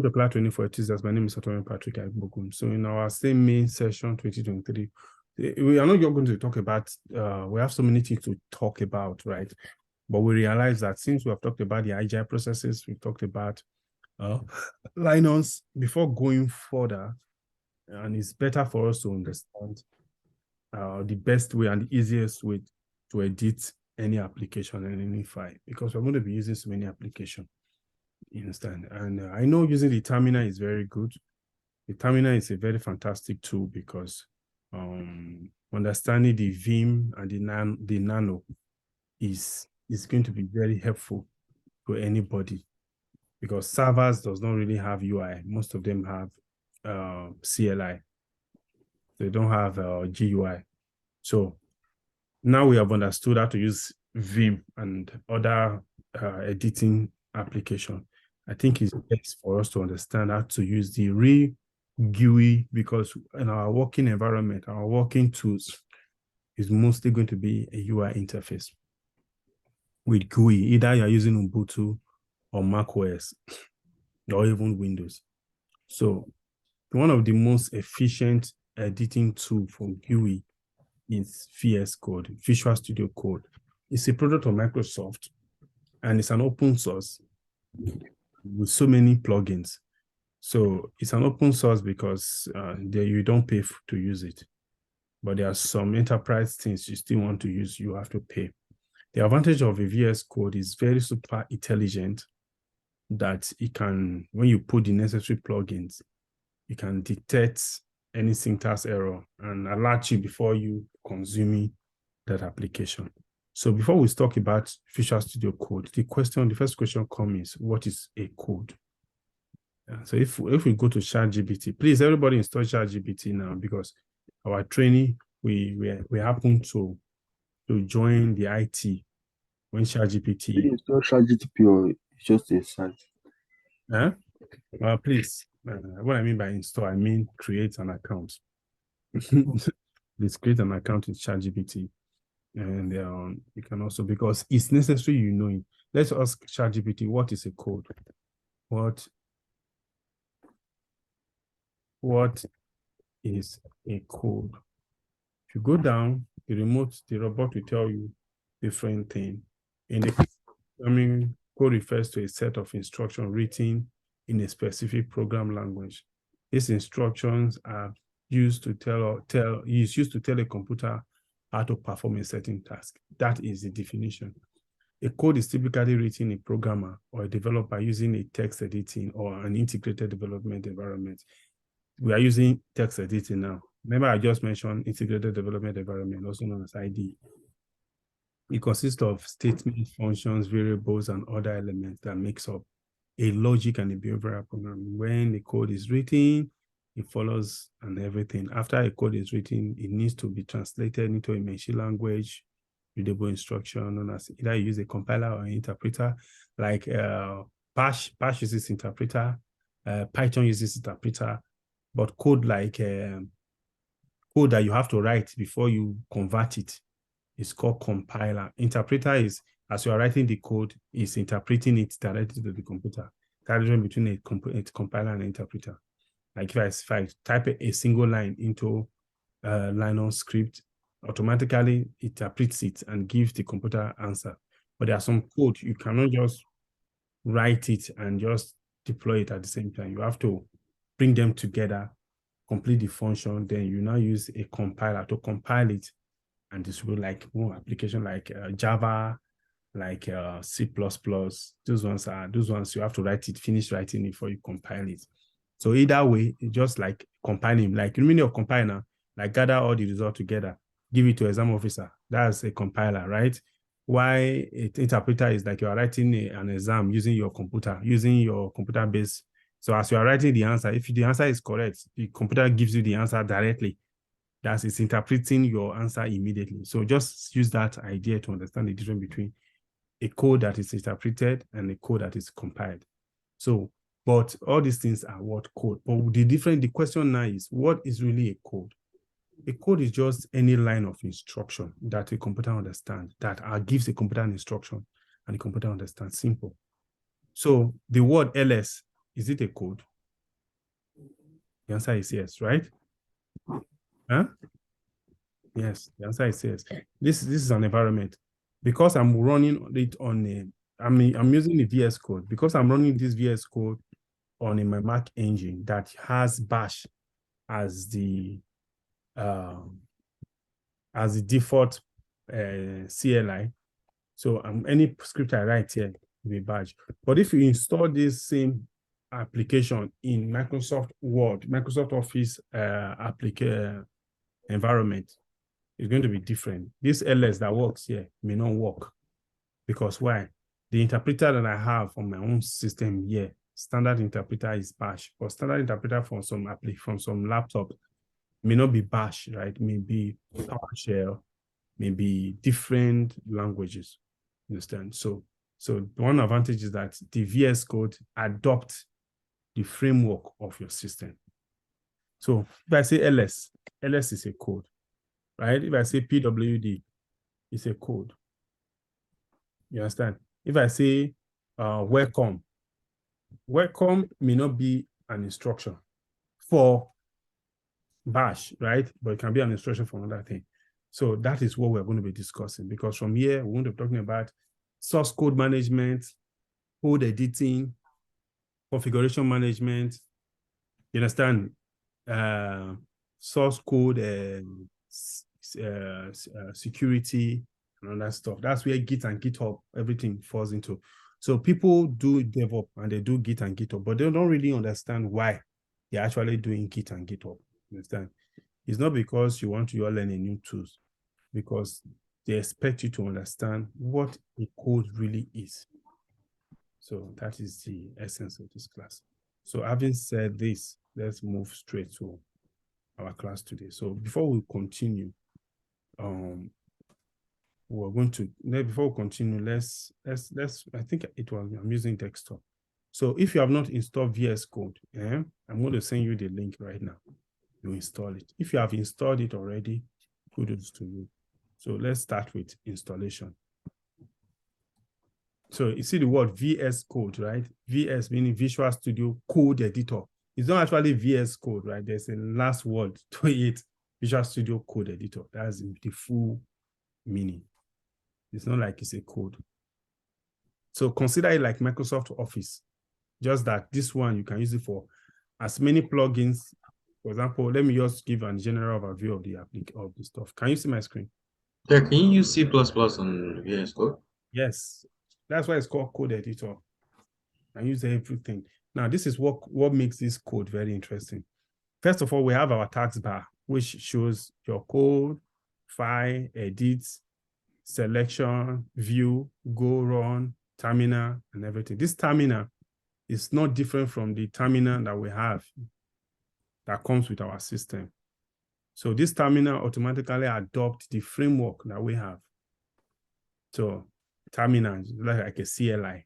The class training for teachers. My name is Dr. Patrick Agbogun. So in our same main session 2023, we are not going to talk about, we have so many things to talk about, right? But we realize that since we have talked about the agile processes, we've talked about Linux, before going further, and it's better for us to understand the best way and the easiest way to edit any application and any file, because we're going to be using so many applications. You understand? And I know using the terminal is very good. The terminal is a very fantastic tool because understanding the Vim and the Nano is going to be very helpful to anybody, because servers does not really have UI. Most of them have CLI. They don't have GUI. So now we have understood how to use Vim and other editing application. I think it's best for us to understand how to use the real GUI, because in our working environment, our working tools is mostly going to be a UI interface with GUI. Either you're using Ubuntu or macOS or even Windows. So one of the most efficient editing tool for GUI is Vscode, Visual Studio Code. It's a product of Microsoft, and it's an open source with so many plugins. So it's an open source because you don't pay to use it. But there are some enterprise things you still want to use, you have to pay. The advantage of a Vscode is very super intelligent, that it can, when you put the necessary plugins, you can detect any syntax error and alert you before you consuming that application. So before we talk about Visual Studio Code, the first question comes is, what is a code? So if we go to ChatGPT, please everybody install ChatGPT now, because our training, we happen to join the IT when ChatGPT. You install ChatGPT or it's just a site? Please, what I mean by install, I mean create an account. Let's create an account with ChatGPT. And you can also, because it's necessary, you know it. Let's ask ChatGPT, what is a code? What is a code? If you go down, the robot will tell you different thing. Code refers to a set of instructions written in a specific program language. These instructions are used to tell a computer how to perform a certain task. That is the definition. A code is typically written in a programmer or a developer using a text editing or an integrated development environment. We are using text editing now. Remember, I just mentioned integrated development environment, also known as IDE. It consists of statements, functions, variables, and other elements that makes up a logic and a behavioral program. When the code is written, it follows and everything. After a code is written, it needs to be translated into a machine language readable instruction, known as either you use a compiler or an interpreter. Like Bash uses interpreter, Python uses interpreter, but code like code that you have to write before you convert it is called compiler. Interpreter is, as you are writing the code, is interpreting it directly to the computer. That's the difference between a compiler and an interpreter. Like if I type a single line into Linux script, automatically interprets it and gives the computer answer. But there are some code you cannot just write it and just deploy it at the same time. You have to bring them together, complete the function, then you now use a compiler to compile it and distribute, like more application like Java, like C++. Those ones you have to finish writing it before you compile it. So either way, it's just like compiling, like the meaning of compiler, like gather all the results together, give it to exam officer. That's a compiler, right? Why an interpreter is like you are writing an exam using your computer base. So as you are writing the answer, if the answer is correct, the computer gives you the answer directly. That is interpreting your answer immediately. So just use that idea to understand the difference between a code that is interpreted and a code that is compiled. So, but all these things are what code. But the question now is, what is really a code? A code is just any line of instruction that a computer understands, that gives a computer an instruction and the computer understands. Simple. So the word ls, is it a code? The answer is yes, right? Huh? Yes, the answer is yes. This is an environment. Because I'm running it on I'm using the Vscode. Because I'm running this Vscode on my Mac engine that has Bash as the default CLI. So any script I write here will be Bash. But if you install this same application in Microsoft Word, Microsoft Office environment, it's going to be different. This ls that works here may not work. Because why? The interpreter that I have on my own system here, standard interpreter is Bash. But standard interpreter from some laptop may not be Bash, right? Maybe PowerShell, maybe different languages. Understand? So one advantage is that the VS Code adopts the framework of your system. So if I say ls is a code, right? If I say pwd, it's a code. You understand? If I say welcome may not be an instruction for Bash, right? But it can be an instruction for another thing. So that is what we're going to be discussing, because from here, we're going to be talking about source code management, code editing, configuration management. You understand? Source code security and all that stuff. That's where Git and GitHub, everything falls into. So people do DevOps and they do Git and GitHub, but they don't really understand why they're actually doing Git and GitHub. You understand? It's not because you want to learn a new tools, because they expect you to understand what a code really is. So that is the essence of this class. So having said this, let's move straight to our class today. So before we continue, we're going to, before we continue, let's I think it was, I'm using desktop. So if you have not installed Vscode, I'm going to send you the link right now. You install it. If you have installed it already, kudos to you. So let's start with installation. So you see the word Vscode, right? VS meaning Visual Studio Code Editor. It's not actually Vscode, right? There's a last word to it, Visual Studio Code Editor. That's the full meaning. It's not like it's a code. So consider it like Microsoft Office. Just that this one, you can use it for as many plugins. For example, let me just give a general overview of the stuff. Can you see my screen? Yeah, can you use C++ on VS Code? Yes. That's why it's called Code Editor. I use everything. Now, this is what makes this code very interesting. First of all, we have our task bar, which shows your code, file, edit, selection, view, go, run, terminal, and everything. This terminal is not different from the terminal that we have that comes with our system. So this terminal automatically adopts the framework that we have. So terminal is like a CLI.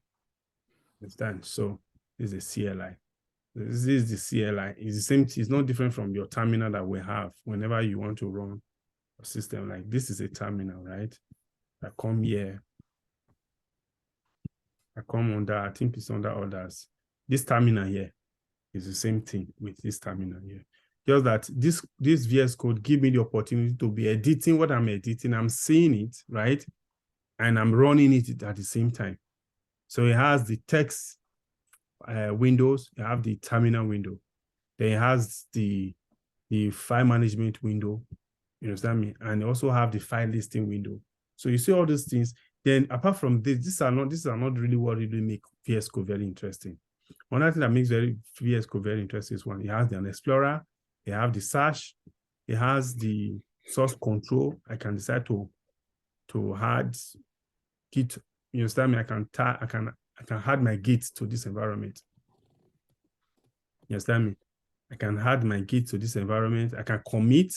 Understand? So this is a CLI. This is the CLI. It's the same. It's not different from your terminal that we have whenever you want to run a system. Like this is a terminal, right? I come here. I come under, I think it's under others. This terminal here is the same thing with this terminal here. Just that this VS Code give me the opportunity to be editing what I'm editing. I'm seeing it, right? And I'm running it at the same time. So it has the text windows, you have the terminal window. Then it has the file management window, you understand me? And you also have the file listing window. So you see all these things. Then apart from this, these are not really what really make VS Code very interesting. One other thing that makes VS Code very interesting is one, it has an explorer, it has the search, it has the source control. I can decide to add Git. You understand me? I can add my Git to this environment. You understand me? I can add my Git to this environment. I can commit.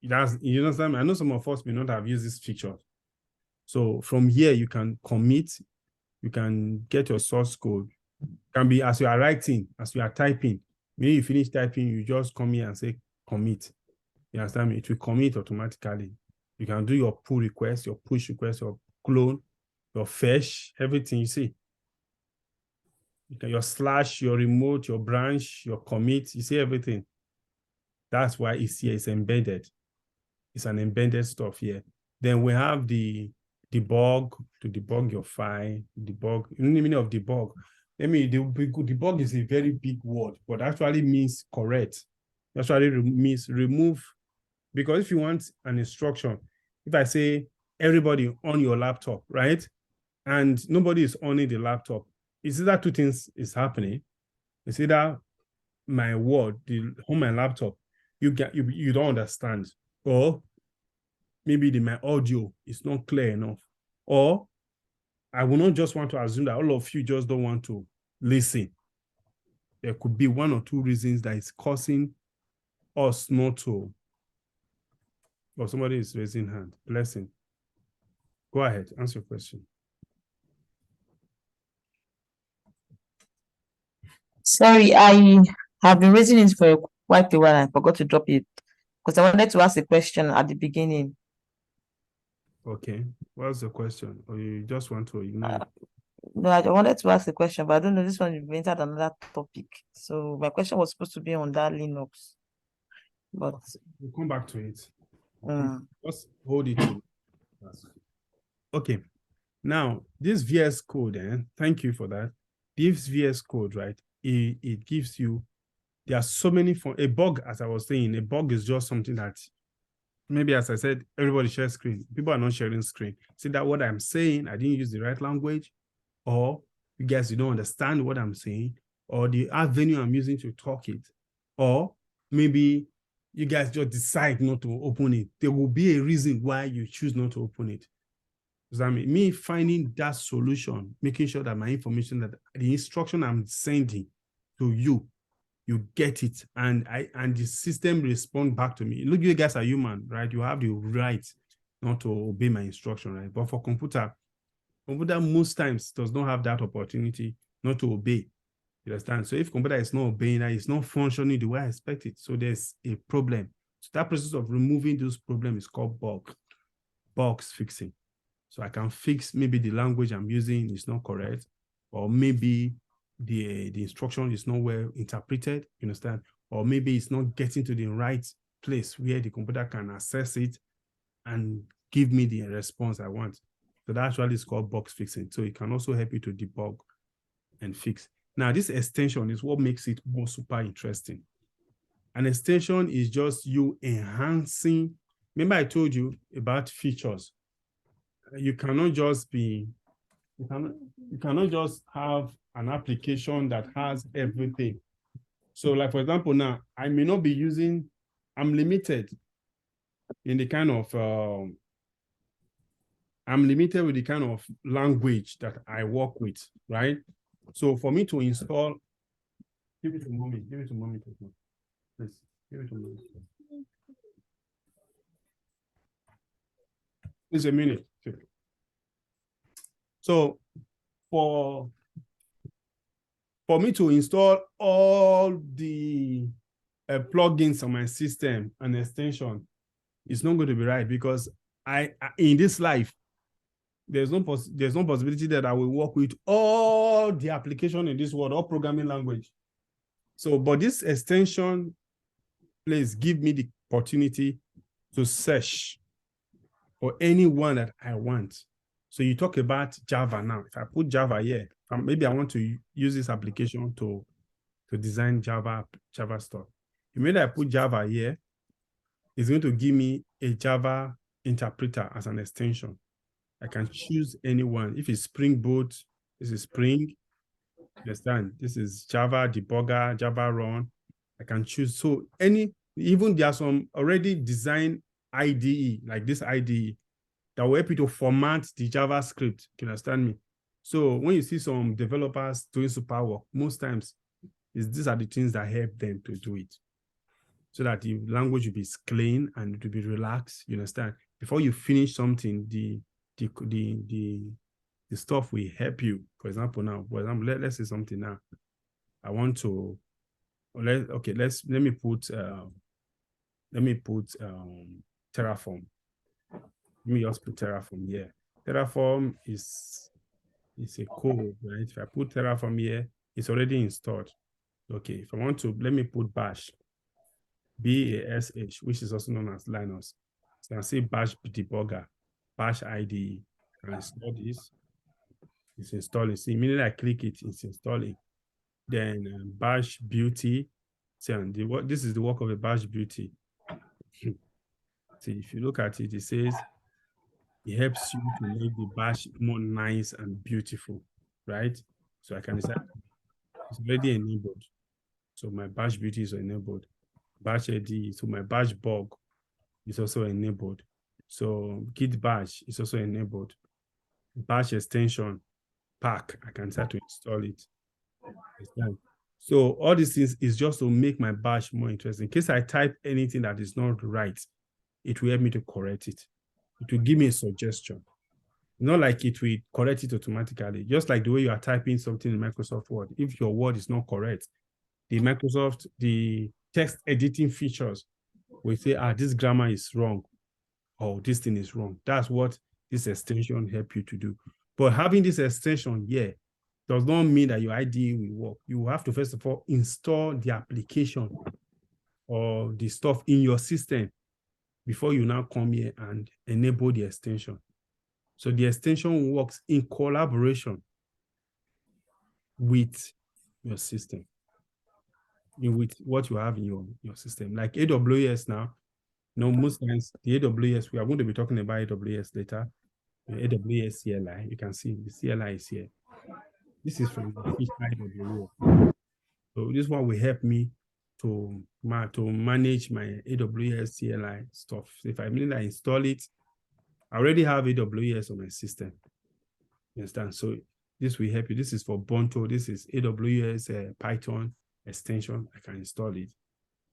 You understand me? I know some of us may not have used this feature. So from here, you can commit. You can get your source code. It can be as you are writing, as you are typing. When you finish typing, you just come here and say commit. You understand me? It will commit automatically. You can do your pull request, your push request, your clone, your fetch, everything you see. your slash, your remote, your branch, your commit, you see everything. That's why it's here, it's embedded. It's an embedded stuff here. Then we have the debug, to debug your file, debug, the meaning of debug. Debug is a very big word, but actually means correct. Actually means remove, because if you want an instruction, if I say everybody on your laptop, right? And nobody is on the laptop, it's either two things is happening. It's either my word, on my laptop, you don't understand, or maybe my audio is not clear enough, or I will not just want to assume that all of you just don't want to listen. There could be one or two reasons that is causing us not to. Or somebody is raising hand. Blessing. Go ahead, answer your question. Sorry, I have been raising it for quite a while. I forgot to drop it because I wanted to ask a question at the beginning. Okay, what's the question? Or you just want to ignore it? No, I wanted to ask a question, but I don't know. This one you've entered another topic. So my question was supposed to be on that Linux, but we'll come back to it. Just hold it. Okay. Now, this Vscode, thank you for that. This Vscode, right? It gives you, there are so many a bug, as I was saying, a bug is just something that maybe, as I said, everybody shares screen. People are not sharing screen. See that what I'm saying, I didn't use the right language, or you guys, you don't understand what I'm saying, or the avenue I'm using to talk it, or maybe you guys just decide not to open it. There will be a reason why you choose not to open it. Does that mean me finding that solution, making sure that my information, that the instruction I'm sending to you, you get it, and the system respond back to me. Look, you guys are human, right? You have the right not to obey my instruction, right? But for computer most times does not have that opportunity not to obey. You understand? So if computer is not obeying that, it's not functioning the way I expect it. So there's a problem. So that process of removing those problems is called bugs fixing. So I can fix maybe the language I'm using is not correct, or maybe the instruction is not well interpreted, you understand? Or maybe it's not getting to the right place where the computer can access it and give me the response I want. So that actually is called bug fixing. So it can also help you to debug and fix. Now, this extension is what makes it more super interesting. An extension is just you enhancing. Remember I told you about features. You cannot just have an application that has everything. So like, for example, now I may not be using, I'm limited in the kind of, I'm limited with the kind of language that I work with, right? So for me to install, give it to mommy, please, give it to mommy. It's a minute. So for me to install all the plugins on my system and extension, it's not going to be right, because in this life, there's no possibility that I will work with all the application in this world, all programming language. So, but this extension, please give me the opportunity to search for anyone that I want. So you talk about Java now. If I put Java here, maybe I want to use this application to design Java stuff. Immediately I put Java here, it's going to give me a Java interpreter as an extension. I can choose anyone. If it's Spring Boot, this is Spring. Understand? This is Java debugger, Java run. I can choose. So even there are some already designed IDE, like this IDE, that will help you to format the JavaScript. You understand me? So when you see some developers doing super work, most times these are the things that help them to do it, so that the language will be clean and it will be relaxed. You understand? Before you finish something, the stuff will help you. For example, let's say something now. I want to let me put Terraform. Let me just put Terraform here. Terraform is a code, right? If I put Terraform here, It's already installed. Okay, if I want to, let me put bash, BASH, which is also known as Linux. So I can see bash debugger, bash IDE. I install this. It's installing. See, immediately I click it, it's installing. Then bash beauty. See, and this is the work of a bash beauty. See, if you look at it, it says it helps you to make the bash more nice and beautiful, right? So I can decide it's already enabled. So my bash beauty is enabled. Bash AD, so my bash bug is also enabled. So git bash is also enabled. Bash extension pack, I can start to install it. So all these things is just to make my bash more interesting. In case I type anything that is not right, it will help me to correct it. It will give me a suggestion. Not like it will correct it automatically. Just like the way you are typing something in Microsoft Word. If your word is not correct, the text editing features will say, this grammar is wrong, or this thing is wrong. That's what this extension help you to do. But having this extension here does not mean that your IDE will work. You have to first of all install the application or the stuff in your system before you now come here and enable the extension. So the extension works in collaboration with your system, with what you have in your system. Like AWS now, most times the AWS, we are going to be talking about AWS later. AWS CLI, you can see the CLI is here. This is from the AWS. So this one will help me to manage my AWS CLI stuff. So if I mean I install it, I already have AWS on my system. You understand? So this will help you. This is for Bonto. This is AWS Python extension. I can install it.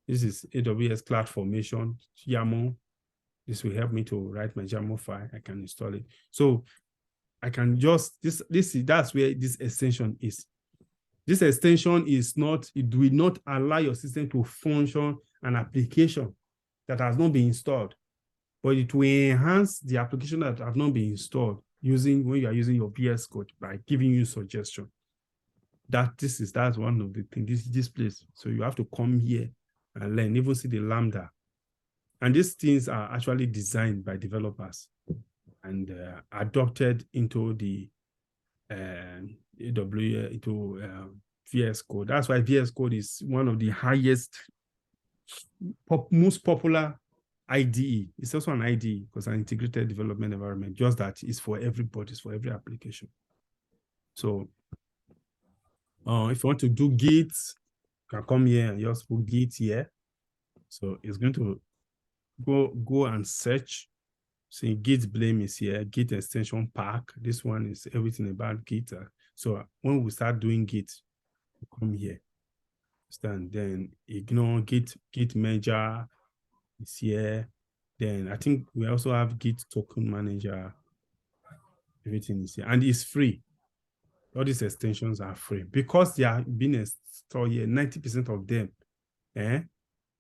This is AWS CloudFormation, YAML. This will help me to write my YAML file. I can install it. So I can just, that's where this extension is. This extension is not, it will not allow your system to function an application that has not been installed, but it will enhance the application that have not been installed when you are using your Vscode by giving you suggestion. That's one of the things, this place. So you have to come here and learn, even see the Lambda. And these things are actually designed by developers and adopted into the Vscode. That's why Vscode is one of the highest, most popular IDE. It's also an IDE because an integrated development environment, just that it's for everybody, it's for every application. So if you want to do Git, you can come here and just put Git here. So it's going to go and search. So Git blame is here, Git extension pack. This one is everything about Git. So when we start doing Git, come here. Then ignore Git merger is here. Then I think we also have Git token manager. Everything is here, and it's free. All these extensions are free because they are being installed here. 90% of them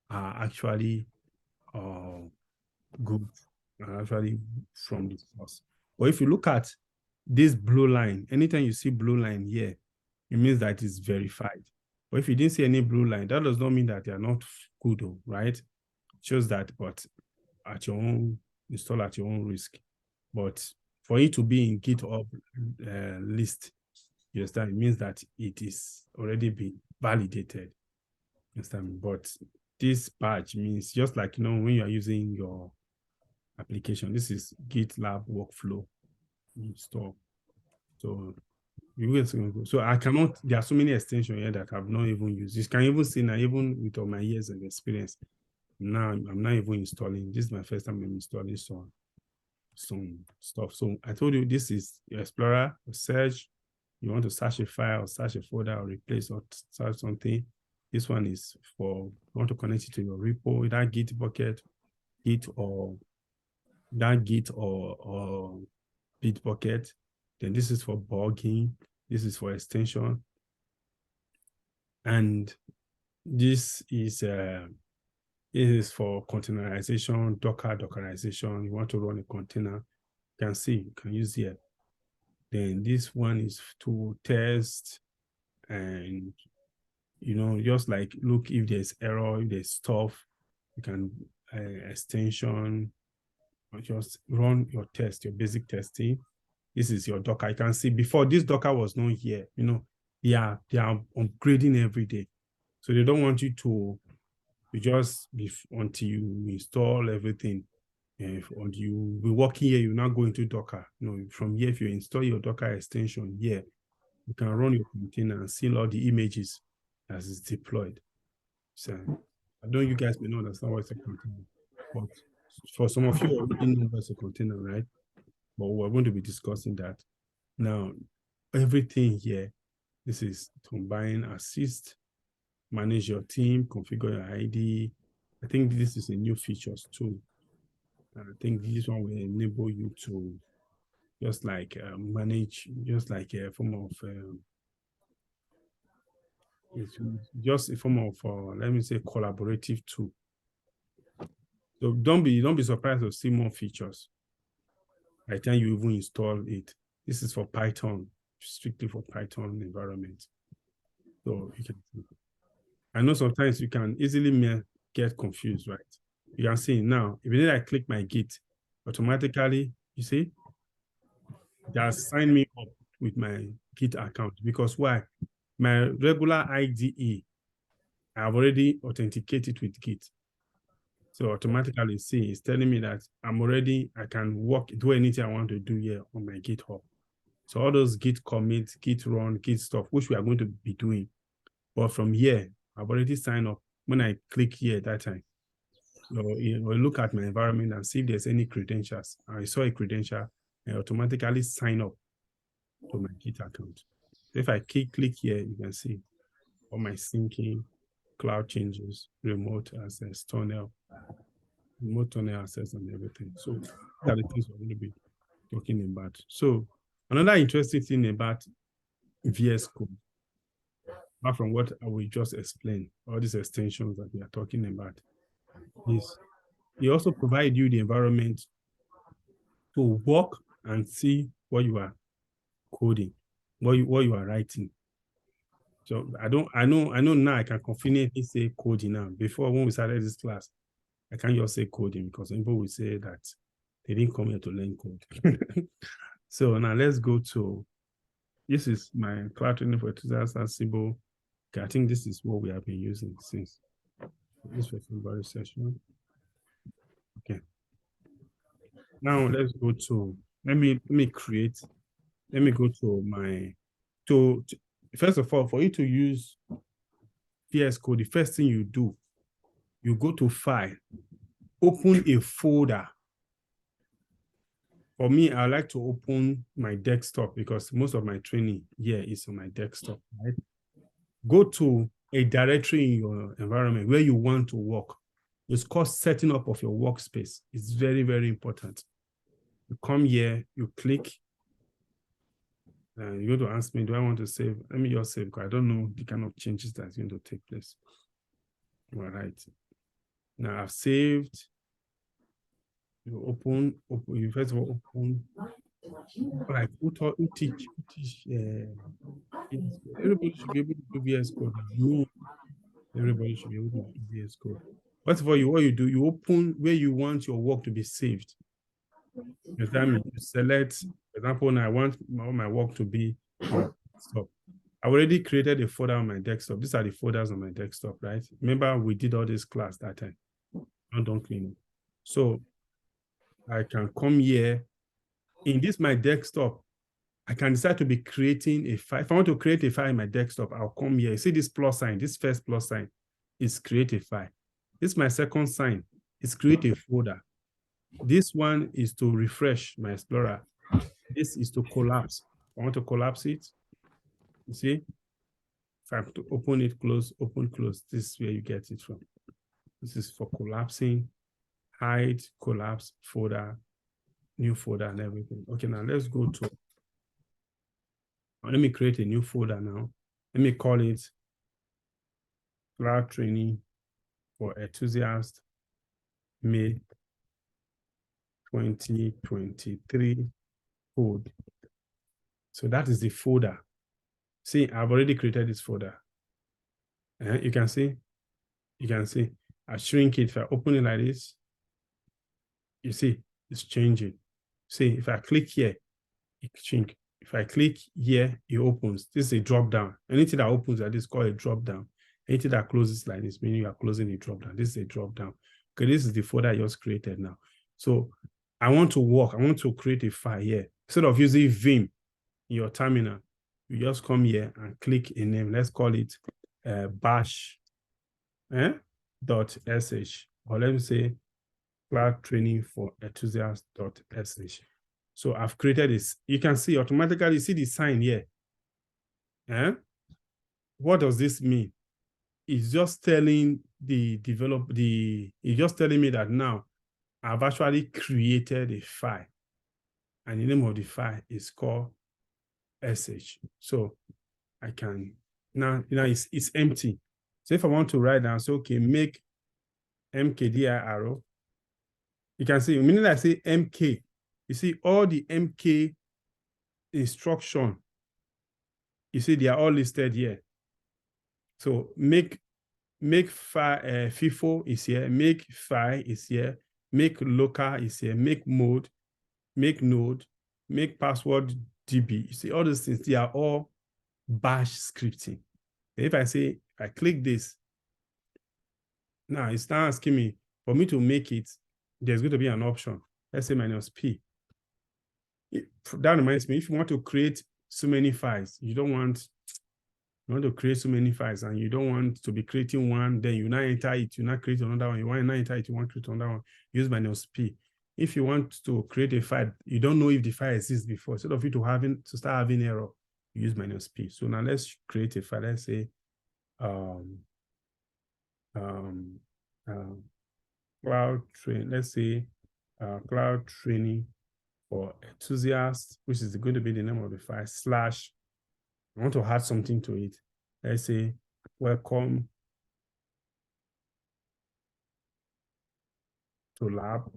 are actually good, actually from the source. But if you look at this blue line, anytime you see blue line here, it means that it's verified. But if you didn't see any blue line, that does not mean that they are not good, right? It shows that, but at your own, install at your own risk. But for it to be in GitHub list, you understand, it means that it is already been validated. You understand? But this badge means just like, when you are using your application, this is GitLab workflow install. So I cannot, there are so many extensions here that I've not even used. You can even see now, even with all my years of experience, now I'm not even installing. This is my first time I'm installing some stuff. So I told you this is your Explorer, search. You want to search a file, or search a folder, or replace or search something. This one is for, you want to connect it to your repo, that Git bucket, Git or Bitbucket. Then this is for bugging. This is for extension. And this is for containerization, Dockerization. You want to run a container, you can use here. Then this one is to test and you know, just like look if there's error, if there's stuff, you can extension, or just run your test, your basic testing. This is your Docker. You can see before this Docker was not here, you know, they are upgrading every day. So they don't want you to just until you install everything. And you be working here, you now go into Docker. You know, from here, if you install your Docker extension here, you can run your container and see all the images as it's deployed. So I know you guys may not understand what's a container, but for some of you already know what's a container, right? But we're going to be discussing that. Now, everything here, this is combine, assist, manage your team, configure your ID. I think this is a new features too. I think this one will enable you to just like manage, just like a form of, it's just a form of, let me say, collaborative tool. So don't be surprised to see more features by the time you even install it. This is for Python, strictly for Python environment. So you can see. I know sometimes you can easily get confused, right? You can see now, if I click my Git, automatically, you see, they have signed me up with my Git account. Because why? My regular IDE, I've already authenticated with Git. So automatically, see, it's telling me that I can do anything I want to do here on my GitHub. So all those Git commits, Git run, Git stuff, which we are going to be doing. But from here, I've already signed up. When I click here that time, so I look at my environment and see if there's any credentials. I saw a credential, I automatically sign up to my Git account. So if I click here, you can see all my syncing, cloud changes, remote access, tunnel access, and everything. So these are the things we're going to be talking about. So another interesting thing about Vscode, apart from what I will just explain, all these extensions that we are talking about, is they also provide you the environment to work and see what you are coding, what you are writing. So I know now I can confidently say coding now. Before, when we started this class, I can't just say coding because people will say that they didn't come here to learn code. So now let's go to, this is my cloud training for enthusiasts Ansible. Okay, I think this is what we have been using since this was February session. Okay. Now let's go to, let me go to my, first of all, for you to use Vscode, the first thing you do, you go to File, open a folder. For me, I like to open my desktop because most of my training here is on my desktop, right? Go to a directory in your environment where you want to work. It's called setting up of your workspace. It's very, very important. You come here, you click, and you're going to ask me, do I want to save? Let me just save because I don't know the kind of changes that's going to take place. All right. Now I've saved. You open, you first of all open, like who teach everybody should be able to do Vscode. Everybody should be able to do Vscode. First of all, what you do, you open where you want your work to be saved. You select, for example, now I want all my work to be on desktop. I already created a folder on my desktop. These are the folders on my desktop, right? Remember, we did all this class that time. Don't clean it. So I can come here. In this, my desktop, I can decide to be creating a file. If I want to create a file in my desktop, I'll come here. See this plus sign, this first plus sign is create a file. This is my second sign, is create a folder. This one is to refresh my Explorer. This is to collapse. I want to collapse it. You see? If I have to open it, close, open, close, this is where you get it from. This is for collapsing, hide, collapse, folder, new folder, and everything. Okay, now let's go to, let me create a new folder now. Let me call it Cloud Training for Enthusiasts, May 2023 code. So that is the folder. See, I've already created this folder. You can see, I shrink it. If I open it like this, you see, it's changing. See, if I click here, it shrink. If I click here, it opens. This is a drop down. Anything that opens like this is called a drop down. Anything that closes like this, meaning you are closing a drop down. This is a drop down. Okay, this is the folder I just created now. So I want to create a file here. Instead of using Vim in your terminal, you just come here and click a name. Let's call it bash .sh, or let me say cloud training for enthusiasts.sh. So I've created this. You can see automatically, see the sign here. What does this mean? It's just telling it's just telling me that now I've actually created a file, and the name of the file is called sh. So I can now it's empty. So if I want to write down, so okay, make mkdir arrow. You can see, meaning I say mk, you see all the mk instruction, you see they are all listed here. So make file FIFO is here, make file is here, make local is here, make mode, make node, make password DB. You see all those things, they are all bash scripting. If I click this, now it's now asking me for me to make it, there's going to be an option. Let's say -p. That reminds me, if you want to create so many files, you want to create so many files and you don't want to be creating one, then you now enter it, you now create another one, you want to now enter it, you want to create another one, use -p. If you want to create a file, you don't know if the file exists before, instead of you to start having error, you use -p. So now let's create a file. Let's say cloud train, let's say cloud training for enthusiasts, which is going to be the name of the file, / I want to add something to it. Let's say welcome to lab.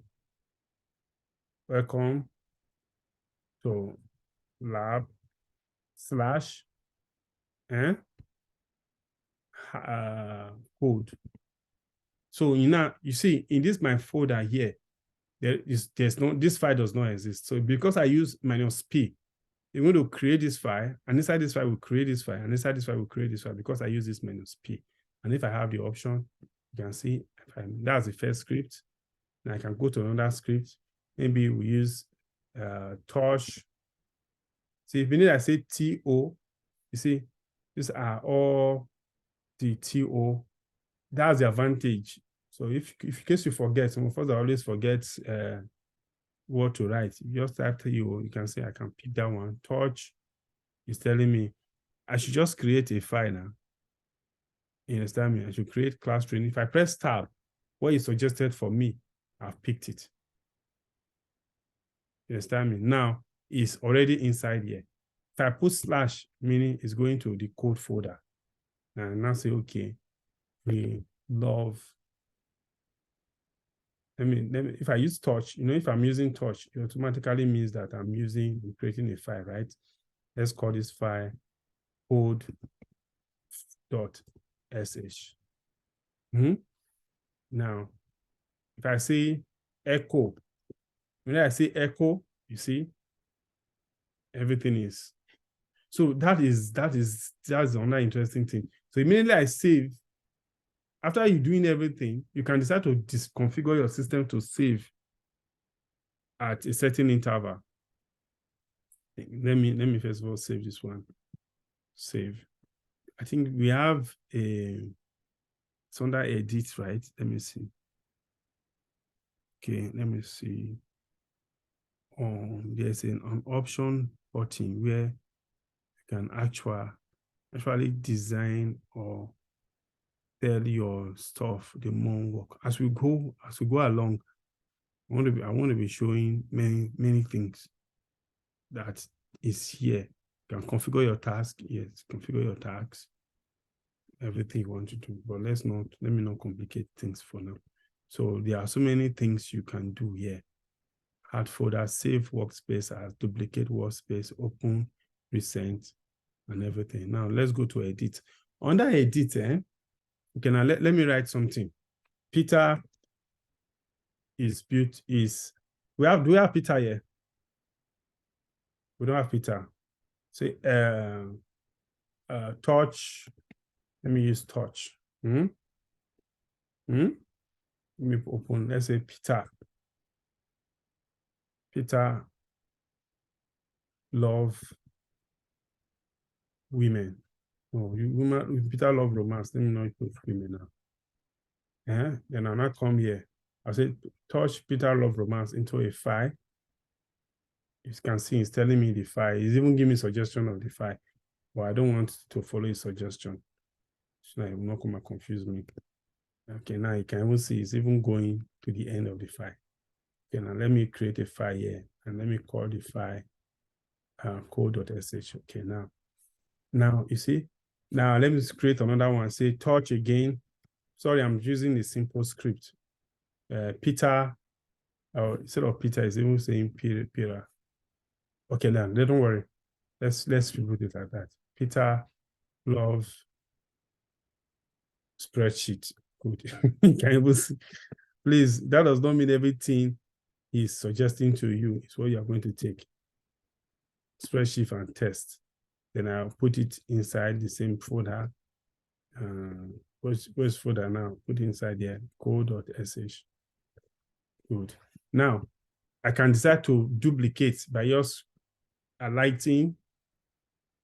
Welcome to lab / code. So you see in this my folder here, this file does not exist. So because I use -p, you're going to create this file, and inside this file will create this file, and inside this file will create this file, because I use this -p. And if I have the option, you can see that's the first script. Now I can go to another script. Maybe we use torch. See, if you need, I say TO, you see, these are all the TO. That's the advantage. So if in case you forget, some of us always forget what to write. If you just type TO, you can say I can pick that one. Torch is telling me I should just create a file now. You understand me? I should create class training. If I press tab, what is suggested for me, I've picked it. You understand me? Now it's already inside here. If I put /, meaning it's going to the code folder. And now say, okay, we love. If I use touch, if I'm using touch, it automatically means that I'm creating a file, right? Let's call this file code.sh. Now, if I say echo, when I say echo, you see, everything is. So that's another interesting thing. So immediately I save. After you're doing everything, you can decide to disconfigure your system to save at a certain interval. Let me first of all save this one. Save. I think we have it's under edit, right? Let me see. Okay, let me see. There's an option button where you can actually design or tell your stuff the more work. As we go along, I want to be showing many things that is here. You can configure your task. Yes, configure your tasks. Everything you want to do. But let me not complicate things for now. So there are so many things you can do here. Add folder, save workspace as duplicate workspace, open, recent. and everything. Now let's go to edit. Under edit, okay, now let me write something. Peter is built is, do we have Peter here? We don't have Peter. Say touch. Let me use touch. Let me open, let's say Peter. Peter love women. Oh, women, Peter love romance. Let me know if it's women now. Then I'll not come here. I'll say touch Peter love romance into a file. You can see it's telling me the file. It's even giving me suggestion of the file. But I don't want to follow his suggestion. So it will not come and confuse me. Okay, now you can even see it's even going to the end of the file. Okay, now let me create a file here and let me call the file code.sh. Okay, now you see, now let me create another one. Say touch again. Sorry, I'm using the simple script. Peter, or instead of Peter, is even saying Peter. Okay, now don't worry. Let's put it like that. Peter loves spreadsheet. Good. Can you see? Please, that does not mean everything he's suggesting to you is what you are going to take. Spreadsheet and test. Then I'll put it inside the same folder. Where's folder now? Put it inside there, code.sh. Good. Now, I can decide to duplicate by just highlighting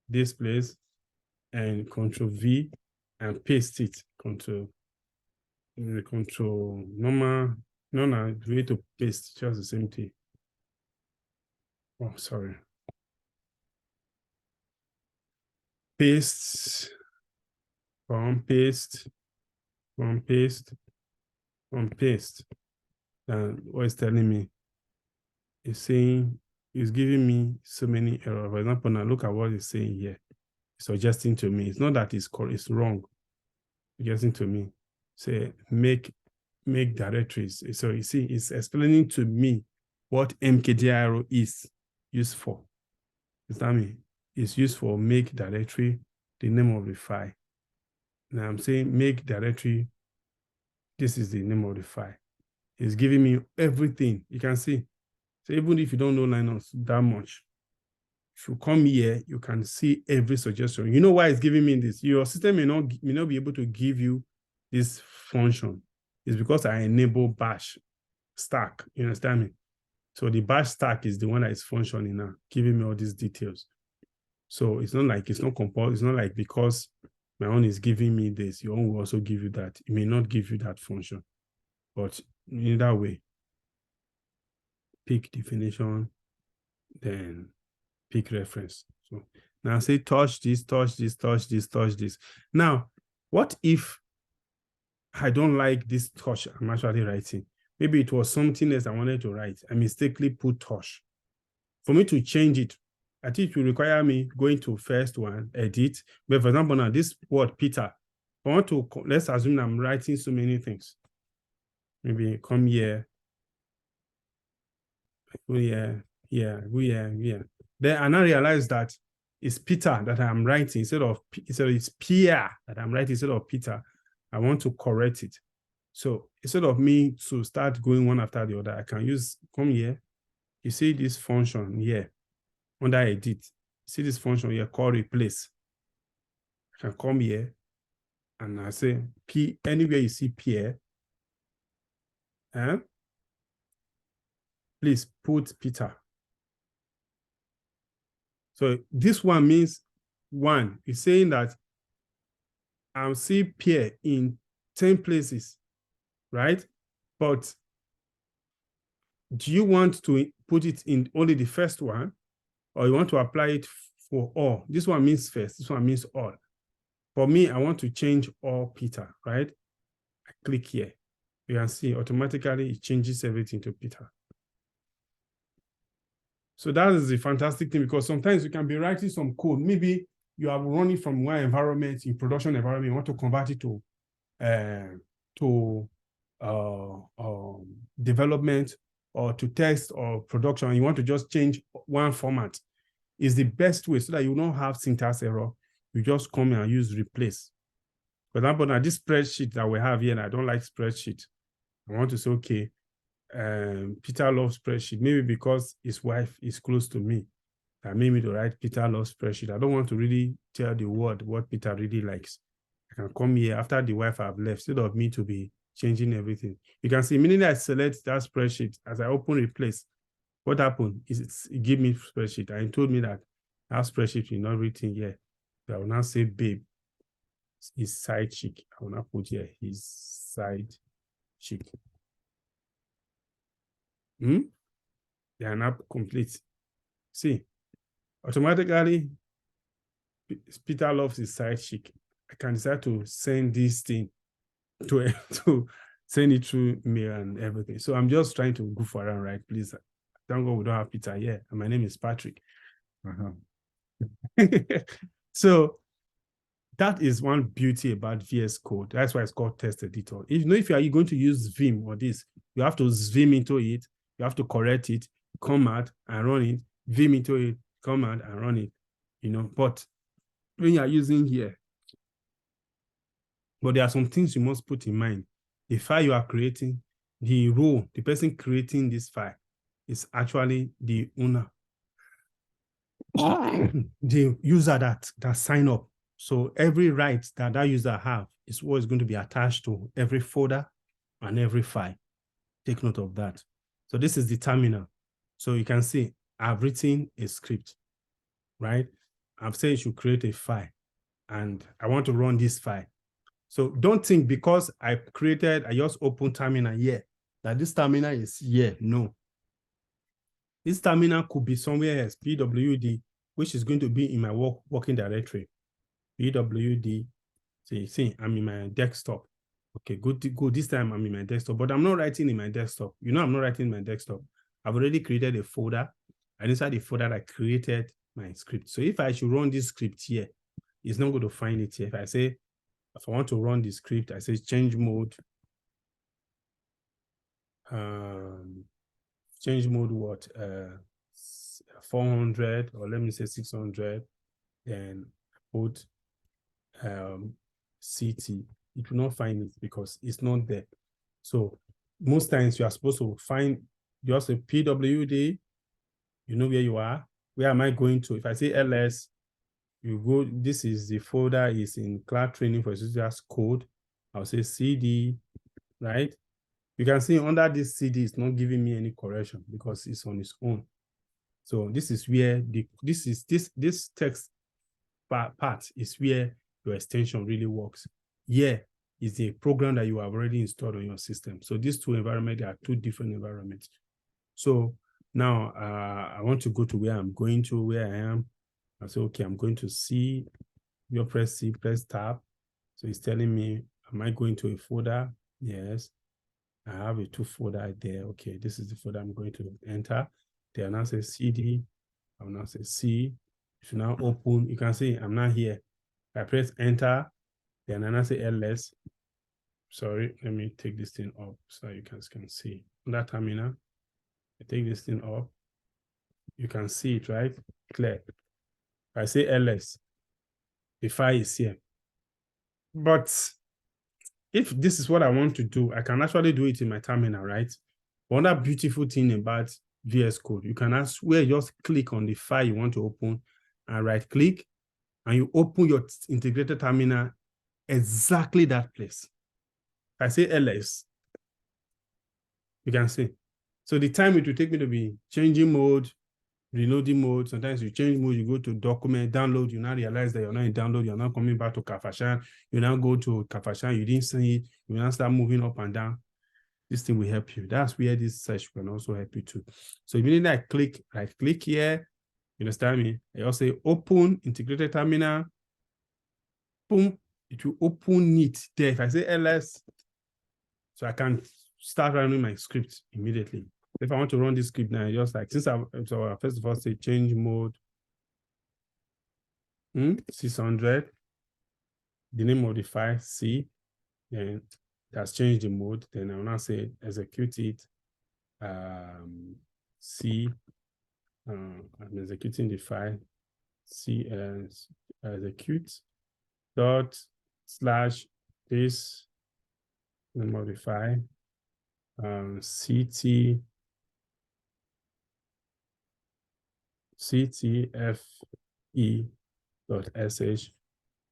this place and Control V and paste it. Control normal. No, way to paste just the same thing. Oh, sorry. Paste, paste. And what it's telling me is saying, it's giving me so many errors. For example, now look at what it's saying here. It's suggesting to me. It's not that it's wrong. It's suggesting to me. Say make directories. So you see, it's explaining to me what mkdir is used for. Does that mean? It's used for make directory, the name of the file. Now I'm saying make directory. This is the name of the file. It's giving me everything. You can see. So even if you don't know Linux that much, if you come here, you can see every suggestion. You know why it's giving me this? Your system may not be able to give you this function. It's because I enable bash stack. You understand me? So the bash stack is the one that is functioning now, giving me all these details. So it's not like it's not compulsory. It's not like because my own is giving me this, your own will also give you that. It may not give you that function, but in that way, pick definition, then pick reference. So now say touch this. Now, what if I don't like this touch I'm actually writing? Maybe it was something else I wanted to write. I mistakenly put touch. For me to change it, I think it will require me going to first one, edit. But for example, now this word Peter, I want to, let's assume I'm writing so many things. Maybe come here. Go here. Then I now realize that it's Peter that I'm writing instead of it's Pierre that I'm writing instead of Peter. I want to correct it. So instead of me to start going one after the other, I can come here. You see this function here under edit. See this function here called replace. I can come here and I say P, anywhere you see Pierre, please put Peter. So this one means one. It's saying that I'll see Pierre in 10 places, right? But do you want to put it in only the first one, or you want to apply it for all? This one means first, this one means all. For me, I want to change all Peter, right? I click here. You can see automatically it changes everything to Peter. So that is the fantastic thing, because sometimes you can be writing some code. Maybe you are running from one environment, in production environment, you want to convert it to development or to test or production. You want to just change one format. Is the best way so that you don't have syntax error. you just come here and use replace. For example, now this spreadsheet that we have here, and I don't like spreadsheet. I want to say, okay, Peter loves spreadsheet, maybe because his wife is close to me. That made me to write Peter loves spreadsheet. I don't want to really tell the world what Peter really likes. I can come here after the wife have left, instead of me to be changing everything. You can see immediately I select that spreadsheet, as I open replace, what happened is it give me spreadsheet and it told me that spreadsheet is not written here. So I will now say babe, his side chick. I will now put here his side chick. They are now complete. See, automatically, Peter loves his side chick. I can decide to send this thing to send it through mail and everything. So I'm just trying to goof around, right? Please, thank God we don't have Peter here. And my name is Patrick. So that is one beauty about VS Code. That's why it's called test editor. If you are going to use Vim or this, you have to Vim into it. You have to correct it, come out and run it, Vim into it, come out and run it. But when you are using here, but there are some things you must put in mind. The file you are creating, the role, the person creating this file is actually the owner, the user that sign up. So every right that user have is what is going to be attached to every folder and every file. Take note of that. So this is the terminal. So you can see I've written a script, right? I've said you should create a file and I want to run this file. So don't think because I just opened terminal here, that this terminal is here. No. This terminal could be somewhere else, pwd, which is going to be in my working directory. pwd, see, I'm in my desktop. Okay, good. This time I'm in my desktop, but I'm not writing in my desktop. I'm not writing in my desktop. I've already created a folder, and inside the folder I created my script. So if I should run this script here, it's not going to find it here. If I want to run the script, I say change mode. Change mode what? 400, or let me say 600, then put CT. It will not find it because it's not there. So most times you are supposed to find just a PWD, you know where you are. Where am I going to? If I say LS, you go, this is the folder is in cloud training for users code. I'll say CD, right? You can see under this CD, it's not giving me any correction because it's on its own. So this is where this text part is where your extension really works. Here is a program that you have already installed on your system. So these two environments are two different environments. So now I want to go to where I'm going to, where I am. I say, okay, I'm going to C. You press C, press tab. So it's telling me, am I going to a folder? Yes. I have a 2 folder there. Okay, this is the folder I'm going to enter. They now say CD. I will now say C. If you now open, you can see I'm not here. I press enter. Then I now say LS. Sorry, let me take this thing up so you guys can see. On that terminal, I take this thing up. You can see it, right? Clear. I say LS. The file is here. But if this is what I want to do, I can actually do it in my terminal, right? One other beautiful thing about VS Code, you can just click on the file you want to open and right click, and you open your integrated terminal exactly that place. If I say LS, you can see. So the time it will take me to be changing mode, reloading mode. Sometimes you change mode, you go to document, download, you now realize that you're not in download, you're not coming back to Kafashan. You now go to Kafashan, you didn't see it, you now start moving up and down. This thing will help you. That's where this search can also help you too. So immediately I click here, you understand me? I also say open integrated terminal. Boom, it will open it there. If I say LS, so I can start running my script immediately. If I want to run this script now, just like since I first of all say change mode 600, the name of the file C, then that's changed the mode. Then I will now say execute it. C, I'm executing the file. execute dot slash this modify ctfe dot sh.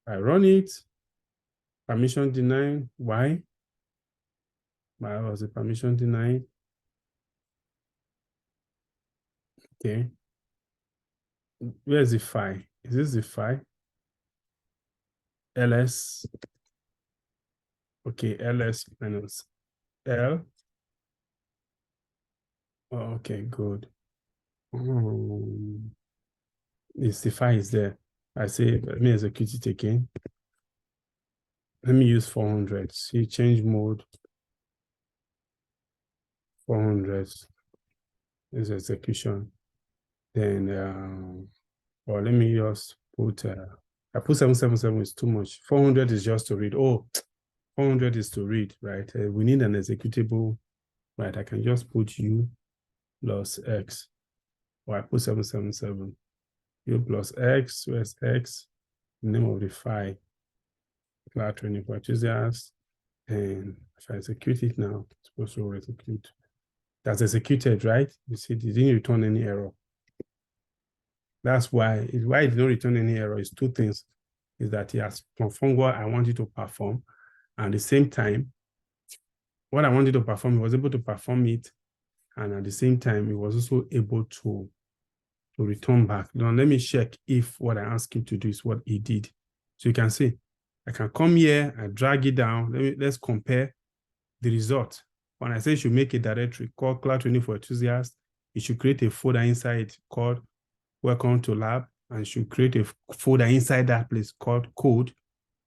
I run it. Permission denied. Why? Why was the permission denied? Okay. Where's the file? Is this the file? ls. Okay, ls minus l. Oh, okay, good. It's the file is there. I say, let me execute it again. Let me use 400. See, change mode. 400 is execution. Then, or let me just put, I put 777 is too much. 400 is just to read. Oh, 400 is to read, right? We need an executable, right? I can just put U plus X, or I put 777. U plus X, where's X? The name of the file, cloud training for enthusiasts. And if I execute it now, it's supposed to execute. That's executed, right? You see, it didn't return any error. That's why it did not return any error is two things. Is that it has performed what I wanted to perform. And at the same time, what I wanted to perform, it was able to perform it. And at the same time, it was also able to return back. Now, let me check if what I asked him to do is what he did. So you can see, I can come here, I drag it down. Let's compare the result. When I say you should make a directory called Cloud Training for Enthusiasts, you should create a folder inside called Welcome to Lab, and should create a folder inside that place called Code.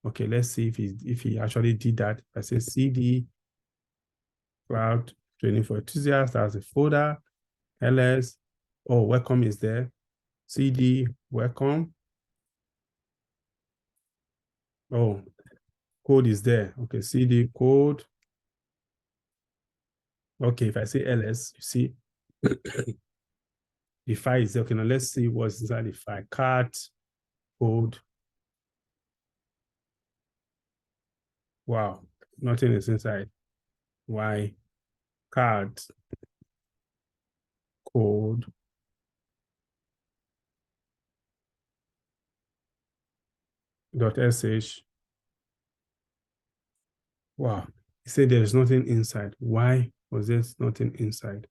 Okay, let's see if he actually did that. I say CD Cloud Training for Enthusiasts. That's a folder. LS. Oh, welcome is there. CD welcome. Oh, code is there. Okay, CD code. Okay, if I say LS, you see the file is there. Okay, now let's see what's inside the file. Cat code. Wow, nothing is inside. Why? Card code. .sh. Wow, he said there's nothing inside. Why was there nothing inside?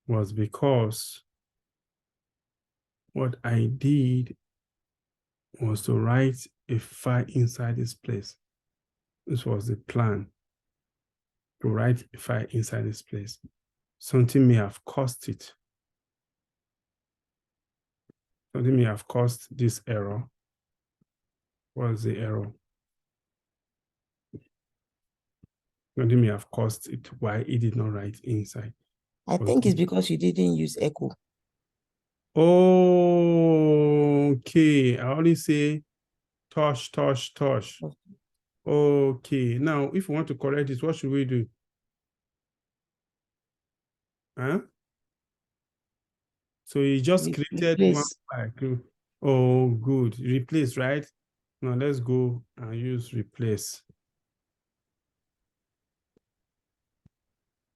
Was because what I did was to write a file inside this place. This was the plan, to write a file inside this place. Something may have caused it. Something may have caused this error. What is the error? Something may have caused it why it did not write inside. I think it's because you didn't use echo. Okay, I only say touch. Okay, now if we want to correct this, what should we do? Huh? So he just created one file. Oh, good. Replace, right? Now let's go and use replace.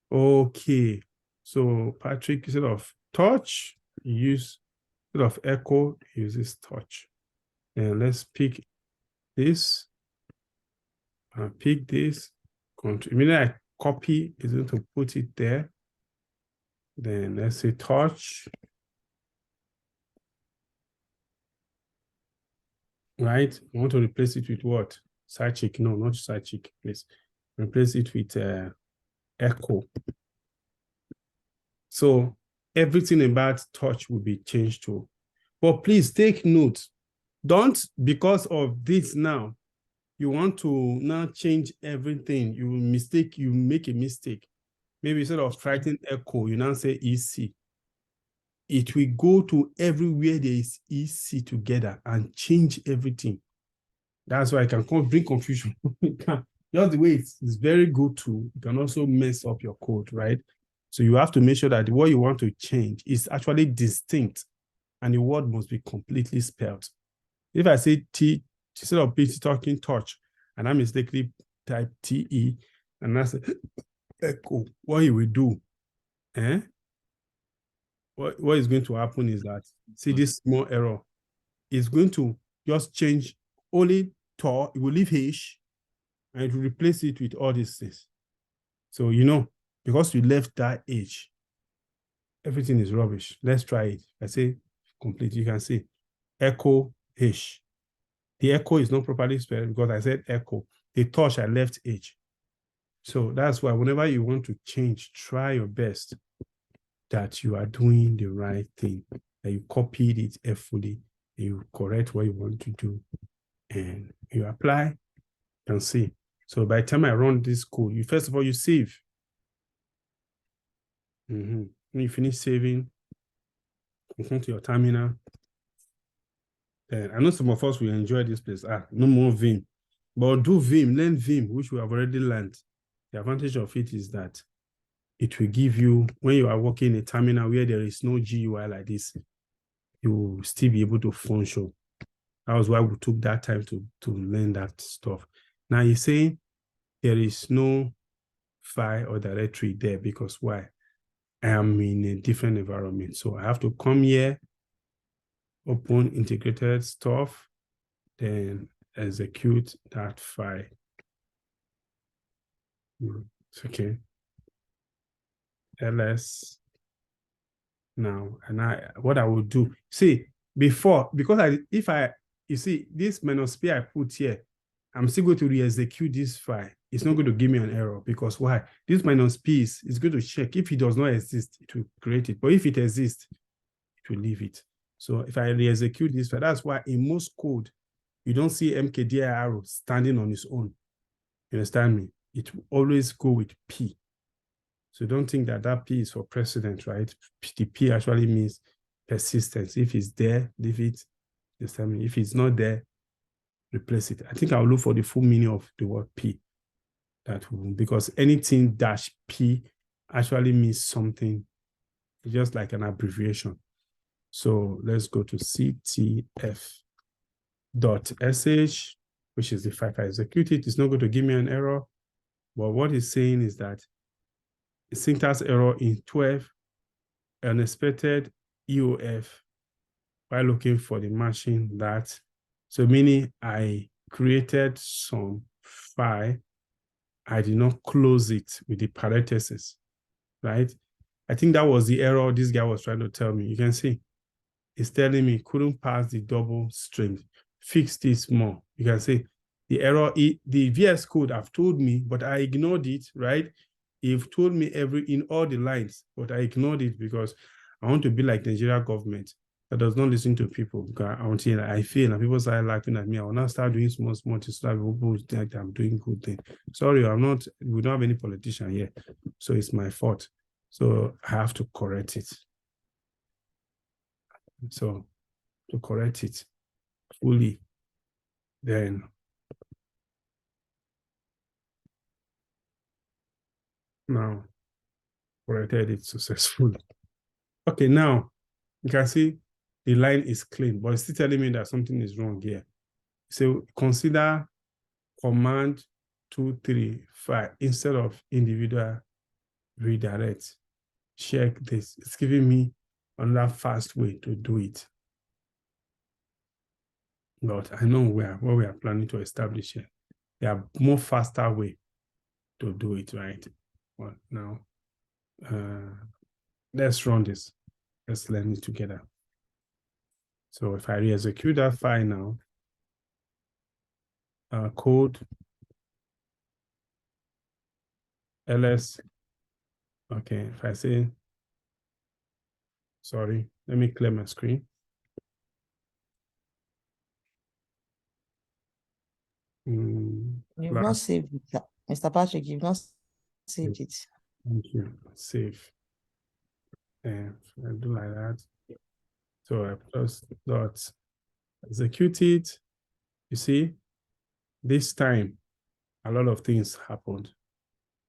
Okay. So Patrick, instead of touch, instead of echo, uses touch. And let's pick this. And pick this. Immediately I copy, is going to put it there. Then let's say touch. Right? I want to replace it with what? Sidechick. No, not sidechick, please. Replace it with echo. So everything about touch will be changed to. But please take note. Don't, because of this now, you want to now change everything. You make a mistake. Maybe instead of writing echo, you now say EC. It will go to everywhere there is EC together and change everything. That's why I can bring confusion. Just the way it's very good to, you can also mess up your code, right? So you have to make sure that what you want to change is actually distinct and the word must be completely spelled. If I say T, instead of P talking touch, and I mistakenly type TE, and I say echo, what he will do, what is going to happen is that, see this small error, is going to just change only to, it will leave H, and it will replace it with all these things. So, you know, because you left that H, everything is rubbish. Let's try it. I say complete. You can see echo H. The echo is not properly spelled because I said echo. The touch, I left H. So that's why whenever you want to change, try your best that you are doing the right thing, that you copied it fully, you correct what you want to do, and you apply, you can see. So by the time I run this code, you first of all, you save. When you finish saving, you come to your terminal. I know some of us will enjoy this place. No more Vim. But do Vim, learn Vim, which we have already learned. The advantage of it is that it will give you, when you are working in a terminal where there is no GUI like this, you will still be able to function. That was why we took that time to learn that stuff. Now you're saying there is no file or directory there because why? I am in a different environment. So I have to come here, open integrated stuff, then execute that file. It's okay. ls. Now, and what I will do, see, before, because you see, this -p I put here, I'm still going to re-execute this file. It's not going to give me an error because why? This -p is going to check. If it does not exist, it will create it. But if it exists, it will leave it. So if I re-execute this file, that's why in most code, you don't see mkdir arrow standing on its own. You understand me? It will always go with P. So don't think that that P is for precedent, right? The P actually means persistence. If it's there, leave it. You understand me? If it's not there, replace it. I think I'll look for the full meaning of the word P. Because anything -P actually means something, just like an abbreviation. So let's go to ctf.sh, which is the file. If I execute it, it's not going to give me an error. But what it's saying is that a syntax error in 12, unexpected EOF while looking for the machine that. So meaning I created some file, I did not close it with the parentheses, right? I think that was the error this guy was trying to tell me. You can see it's telling me couldn't pass the double string. Fix this more. You can see the error, the Vscode have told me, but I ignored it, right? You've told me in all the lines, but I ignored it because I want to be like the Nigeria government that does not listen to people. Because until I feel and people start laughing at me, I will now start doing small things so that people think I'm doing good things. Sorry, we don't have any politician here. So it's my fault. So I have to correct it. So to correct it fully, then now corrected it successfully. Okay, now you can see the line is clean, but it's still telling me that something is wrong here. So consider command 235 instead of individual redirect. Check this. It's giving me another fast way to do it. But I know what we are planning to establish here. There are more faster way to do it, right? Well, now, let's run this. Let's learn it together. So if I re-execute that file now, code ls, okay, if I say, sorry, let me clear my screen. You've not saved it, Mr. Patrick, you've not saved it. Thank you. Save. And I do like that. So I just dot execute it. You see, this time a lot of things happened,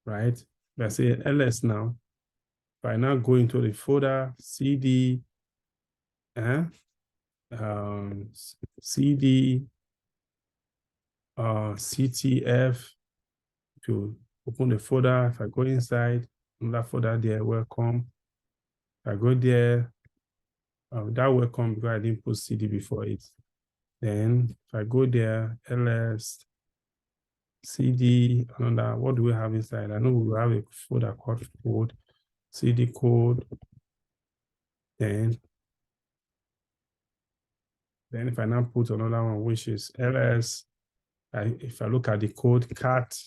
right? If I say ls now, if I now go into the folder, cd, CD, CTF to open the folder. If I go inside, another folder there, welcome. If I go there, that welcome because I didn't put CD before it. Then if I go there, ls, CD, another, what do we have inside? I know we will have a folder called code, CD code. Then if I now put another one, which is ls, if I look at the code, cat,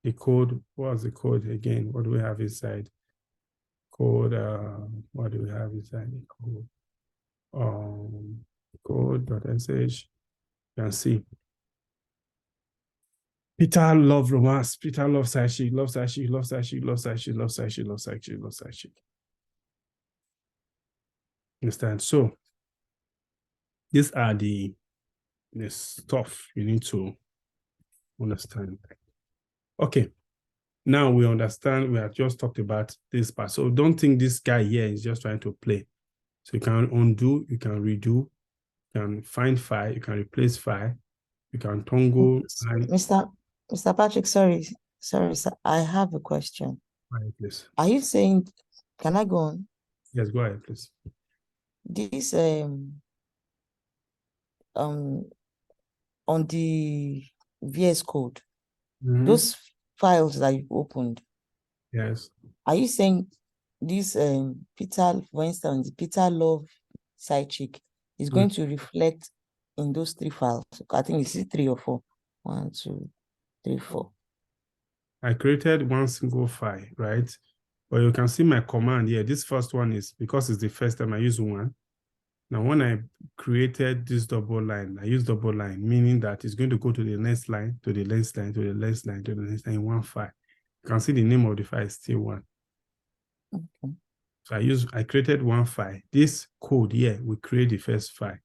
the code, what's the code again? What do we have inside? Code, what do we have inside the code? Code.sh, you can see. Peter love romance, Peter loves Sashi, loves Sashi, loves Sashi, loves Sashi, loves Sashi, loves Sashi, loves Sashi. Understand? So these are the stuff you need to understand. Okay. Now we understand, we have just talked about this part. So don't think this guy here is just trying to play. So you can undo, you can redo, you can find file, you can replace file, you can toggle. Mr. Patrick, sorry, sir. I have a question. Right, please. Are you saying, can I go on? Yes, go ahead, please. This on the Vscode, those files that you opened. Yes. Are you saying this Peter, for instance, the Peter Love side chick is going to reflect in those 3 files? I think it's 3 or 4. 1, 2, 3, 4. I created one single file, right? But you can see my command here. This first one is because it's the first time I use one. Now, when I created this double line, I use double line, meaning that it's going to go to the next line, to the next line, to the next line, to the next line in one file. You can see the name of the file is still one. Okay. So I created one file. This code here will create the first file.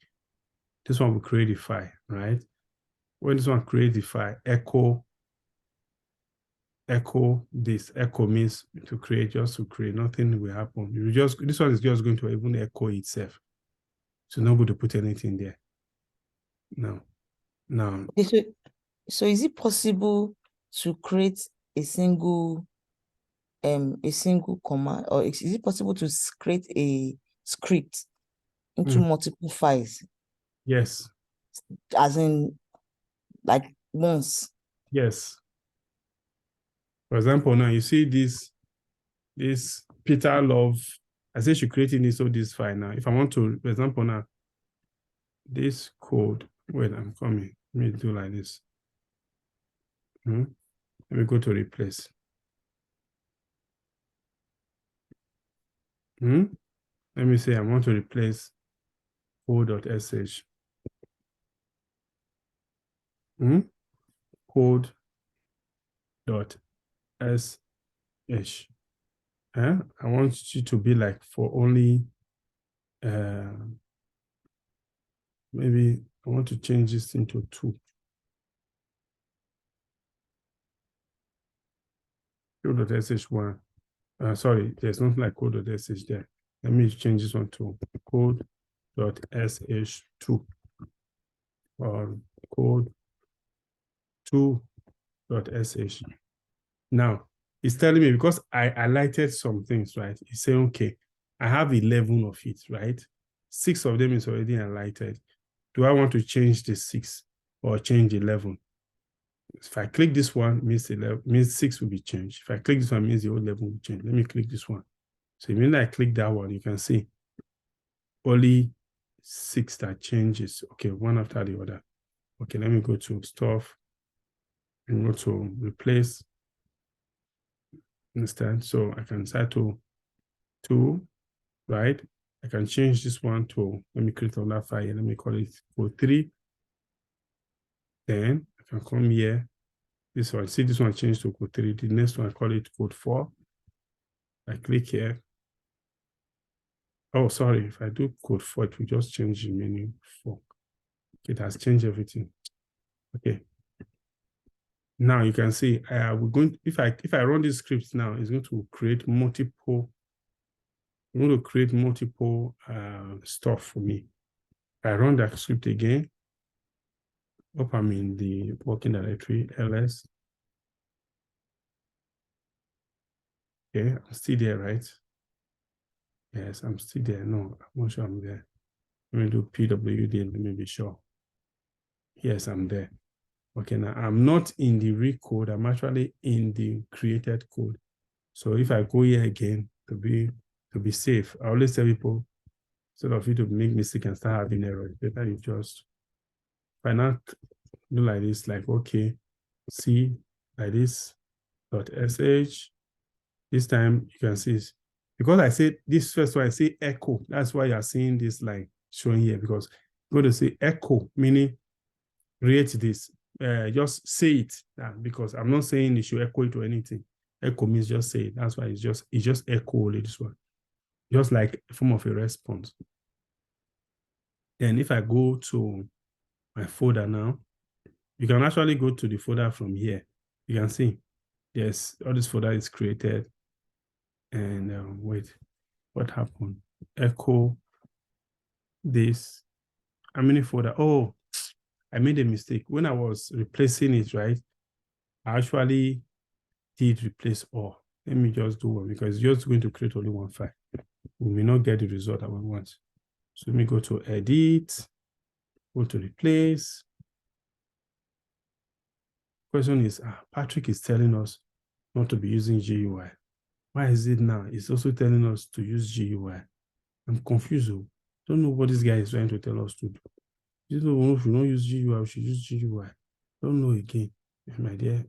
This one will create the file, right? When this one creates the file, echo this. Echo means to create, just to create, nothing will happen. This one is just going to even echo itself. So nobody put anything there. No. Okay, so is it possible to create a single command, or is it possible to create a script into multiple files? Yes. As in, like, once? Yes. For example, now you see this Peter Love. I say she creating this file now. If I want to, for example, now this code. Wait, I'm coming. Let me do like this. Let me go to replace. Let me say I want to replace code.sh. Code.sh. I want you to be like for only maybe I want to change this into 2. Code.sh1. Sorry, there's nothing like code.sh there. Let me change this one to code.sh2 or code2.sh. Now, it's telling me because I highlighted some things, right? It's saying, okay, I have 11 of it, right? 6 of them is already highlighted. Do I want to change the 6 or change 11? If I click this one, means 6 will be changed. If I click this one, means the whole 11 will change. Let me click this one. So when I click that one, you can see only 6 that changes. Okay, one after the other. Okay, let me go to stuff and go to replace. Understand? So I can set to 2, right? I can change this one to, let me create another file. Let me call it code 3. Then I can come here. This one, see this one changed to code 3. The next one, I call it code 4. I click here. Oh, sorry. If I do code 4, it will just change the menu 4. It has changed everything. Okay. Now you can see we're going. If I run this script now, it's going to create multiple. I'm going to create multiple stuff for me. I run that script again. Hope I'm in the working directory, ls. Okay, I'm still there, right? Yes, I'm still there. No, I'm not sure I'm there. Let me do pwd and let me be sure. Yes, I'm there. Okay, now I'm not in the read code. I'm actually in the created code. So if I go here again to be safe, I always tell people, instead of you to make mistake and start having errors, better you just find out, do like this, like okay, see like this .sh. This time you can see this. Because I said this first one, I say echo. That's why you're seeing this like showing here, because I'm going to say echo, meaning create this. Just say it, because I'm not saying you should echo it to anything. Echo means just say it. That's why it's just echo only this one. Just like a form of a response. Then if I go to my folder now, you can actually go to the folder from here. You can see, yes, all this folder is created. And wait, what happened? Echo this. How many folder? Oh, I made a mistake. When I was replacing it, right? I actually did replace all. Let me just do one because it's just going to create only one file. We may not get the result that we want. So let me go to edit, go to replace. Question is, Patrick is telling us not to be using GUI. Why is it now? It's also telling us to use GUI. I'm confused. Don't know what this guy is trying to tell us to do. You don't know if we don't use GUI, we should use GUI. Don't know again, my dear.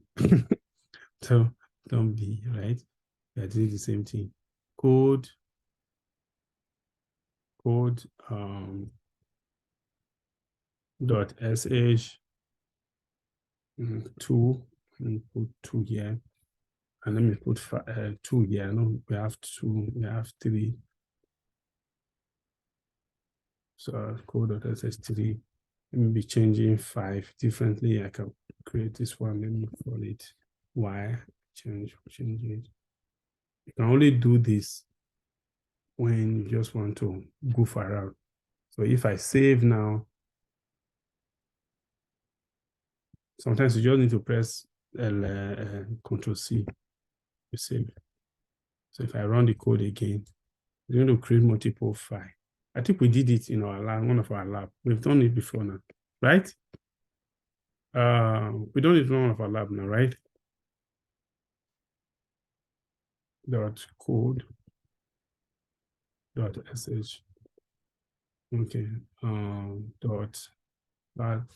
So don't be right. We are doing the same thing. Code .sh 2 and put 2 here, and let me put 2 here. No, we have 2, we have 3. So code.sh 3. Let me be changing 5 differently. I can create this one. Let me call it Y. Change it. You can only do this when you just want to goof around. So if I save now, sometimes you just need to press Ctrl C to save. So if I run the code again, we're going to create multiple files. I think we did it in our lab, one of our lab. We've done it before now, right? We don't need one of our lab now, right? .code .sh. Okay.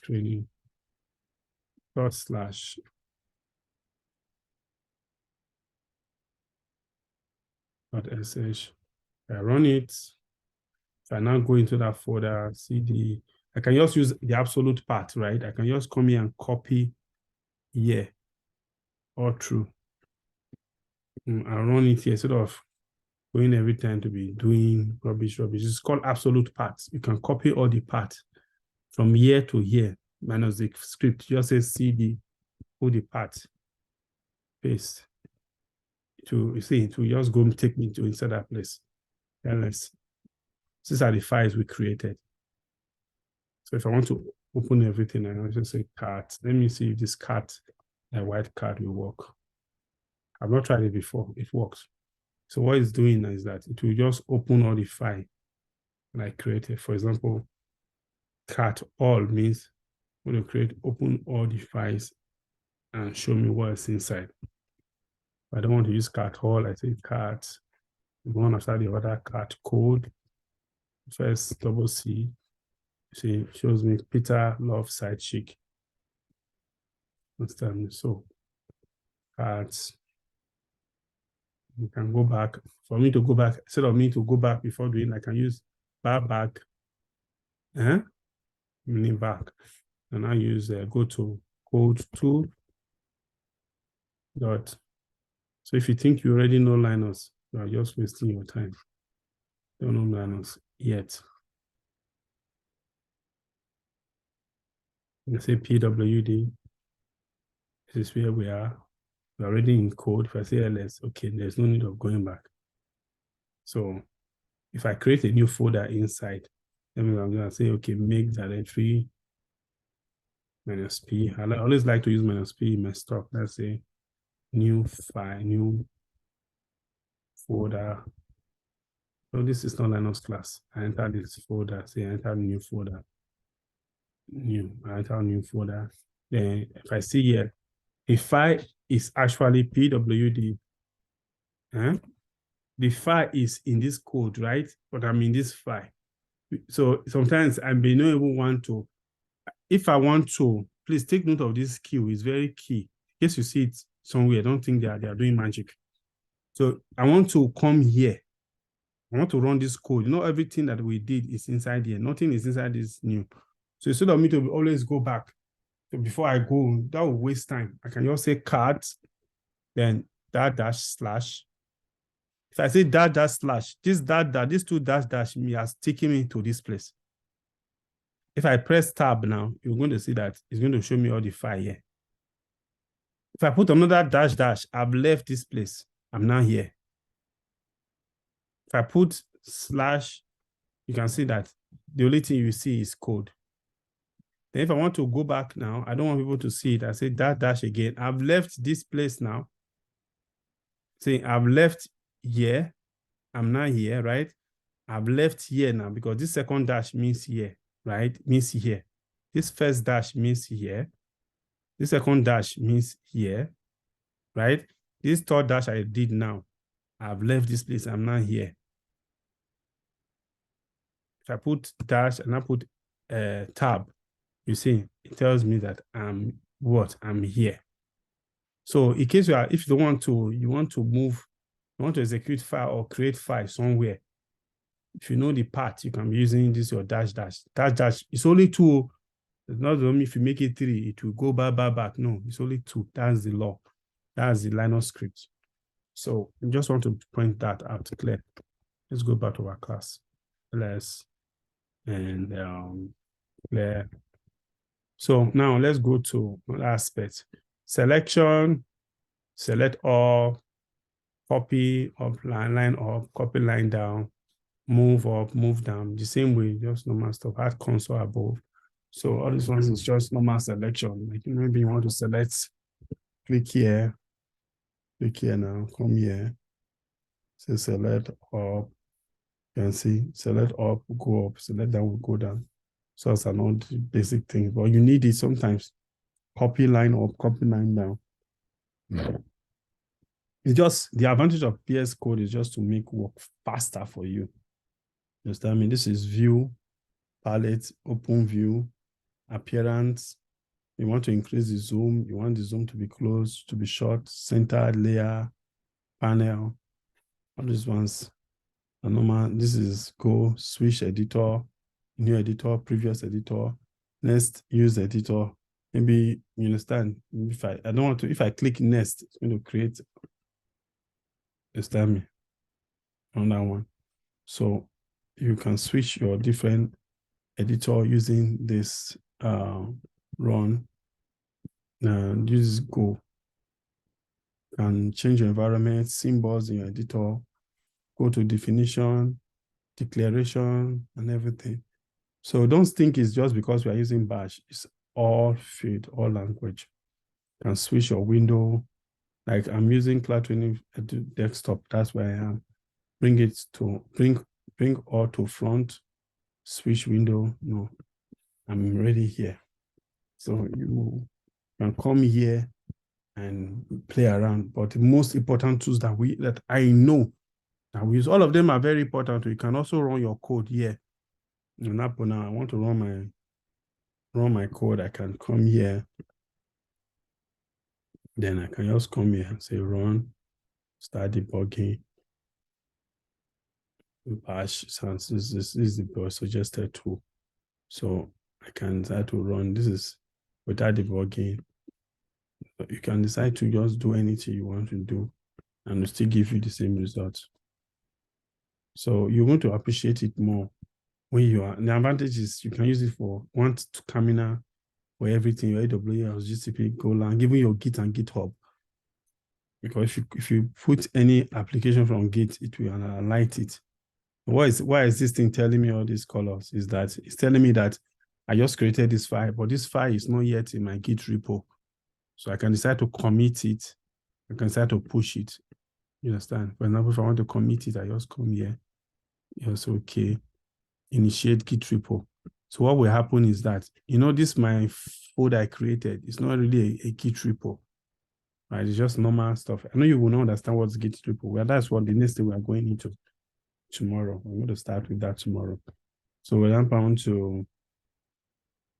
.training /. .sh. I run it. If I now go into that folder, CD, I can just use the absolute part, right? I can just come here and copy here all through. I run it here instead of going every time to be doing rubbish. It's called absolute parts. You can copy all the parts from here to here, minus the script. Just say CD, put the part, paste. You see, it will just go take me to inside that place. LS. These are the files we created. So if I want to open everything, I just say cat. Let me see if this cat, a white card, will work. I've not tried it before. It works. So what it's doing is that it will just open all the files that I created. For example, cat all means I'm going to create, open all the files and show me what's inside. If I don't want to use cat all, I say cat, one after the other, cat code. First double C. See, it shows me Peter love side chick. So cards. You can go back. For me to go back, instead of me to go back before doing, I can use back. Meaning back. And I use go to code 2. So if you think you already know Linus, you are just wasting your time. Don't know Linus yet. You say pwd. This is where we are. We're already in code. If I say ls, okay, there's no need of going back. So if I create a new folder inside, I'm gonna say, okay, make directory -p. I always like to use -p in my stock. Let's say new file, new folder. So this is not Linux class. I enter this folder, say I enter new folder. I enter new folder. Then if I see here, a file is actually pwd. The file is in this code, right? But I'm in this file. So sometimes I may not even want to. If I want to, please take note of this key. It's very key. In case you see it somewhere, I don't think they are doing magic. So I want to come here. I want to run this code. You know, everything that we did is inside here. Nothing is inside this new. So instead of me to always go back, so before I go, that will waste time. I can just say cat, then -- If I say -- these two -- me has taken me to this place. If I press tab now, you're going to see that it's going to show me all the file here. If I put another -- I've left this place. I'm now here. If I put /, you can see that the only thing you see is code. Then if I want to go back now, I don't want people to see it. I say -- again. I've left this place now. See, I've left here. I'm now here, right? I've left here now because this second dash means here, right? Means here. This first dash means here. This second dash means here, right? This third dash I did now, I've left this place. I'm now here. If I put dash and I put tab, you see, it tells me that I'm what? I'm here. So in case if you want to move, you want to execute file or create file somewhere, if you know the path, you can be using this your -- It's only 2. It's not only if you make it 3, it will go back. No, it's only 2. That's the law. That's the Linux script. So I just want to point that out clear. Let's go back to our class. And clear. So now let's go to another aspect. Selection, select all, copy up, line up, copy line down, move up, move down. The same way, just normal stuff. Add console above. So all these ones is just normal selection. Like maybe you want to select, click here now, come here. Say select up. You can see select up, go up, select down, go down. So it's not the basic thing, but you need it sometimes. Copy line up, copy line down. It's just the advantage of Vscode is just to make work faster for you. You understand? I mean, this is view, palette, open view, appearance. You want to increase the zoom. You want the zoom to be close, to be short, center, layer, panel. All these ones are normal. This is go, switch editor, new editor, previous editor, next use editor. Maybe you understand. If I click next, it's going to create. Understand me on that one. So you can switch your different editor using this run. Use go. Can change your environment, symbols in your editor, go to definition, declaration, and everything. So don't think it's just because we are using bash. It's all field, all language. You can switch your window. Like I'm using Cloud Training desktop. That's where I am. Bring all to front. Switch window. No, I'm already here. So you can come here and play around. But the most important tools that I know that we use, all of them are very important. You can also run your code here. Now I want to run my code. I can come here. Then I can just come here and say run, start debugging. Bash sounds this is the suggested tool. So I can decide to run. This is without debugging. But you can decide to just do anything you want to do and it'll still give you the same results. So you're going to appreciate it more when you are. The advantage is you can use it for terminal for everything, your AWS, GCP, Golang, even your Git and GitHub. Because if you put any application from Git, it will highlight it. Why is this thing telling me all these colors? Is that it's telling me that I just created this file, but this file is not yet in my Git repo. So I can decide to commit it. I can decide to push it. You understand? For example, if I want to commit it, I just come here. Yes, okay. Initiate Git repo. So what will happen is that, this my folder I created. It's not really a Git repo. Right? It's just normal stuff. I know you will not understand what's Git repo. Well, that's what the next thing we are going into tomorrow. I'm going to start with that tomorrow. So we're going to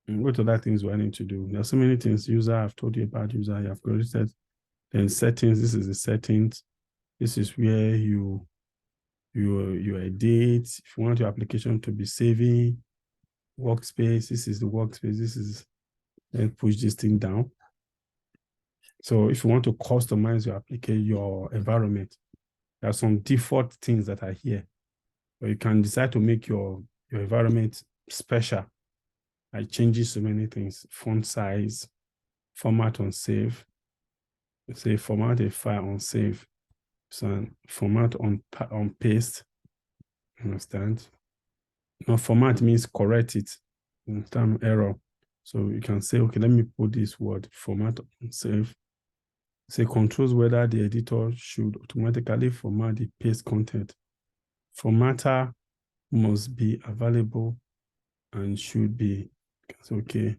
what other things do I need to do? There are so many things. User, I've told you about user, you have created. Then settings, this is the settings. This is where you edit. If you want your application to be saving, workspace, this is the workspace. This is, then push this thing down. So if you want to customize your application, your environment, there are some default things that are here. But you can decide to make your environment special. I changes so many things: font size, format on save. Say format a file on save. So format on paste. Understand? Now format means correct it. Understand? Error. So you can say, okay, let me put this word format on save. Say controls whether the editor should automatically format the paste content. Formatter must be available and should be. It's okay.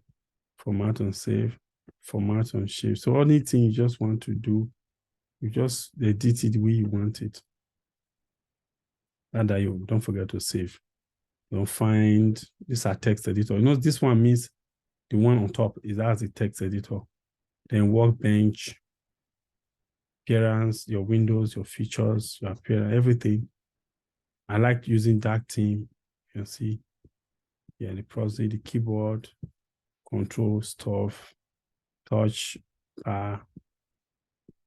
Format on save, format on shape. So anything you just want to do, you just edit it the way you want it. And that you don't forget to save. Don't find this a text editor. This one means the one on top is as a text editor. Then workbench, appearance, your windows, your features, your appearance, everything. I like using dark theme. You can see, yeah, the process, the keyboard, control stuff, touch,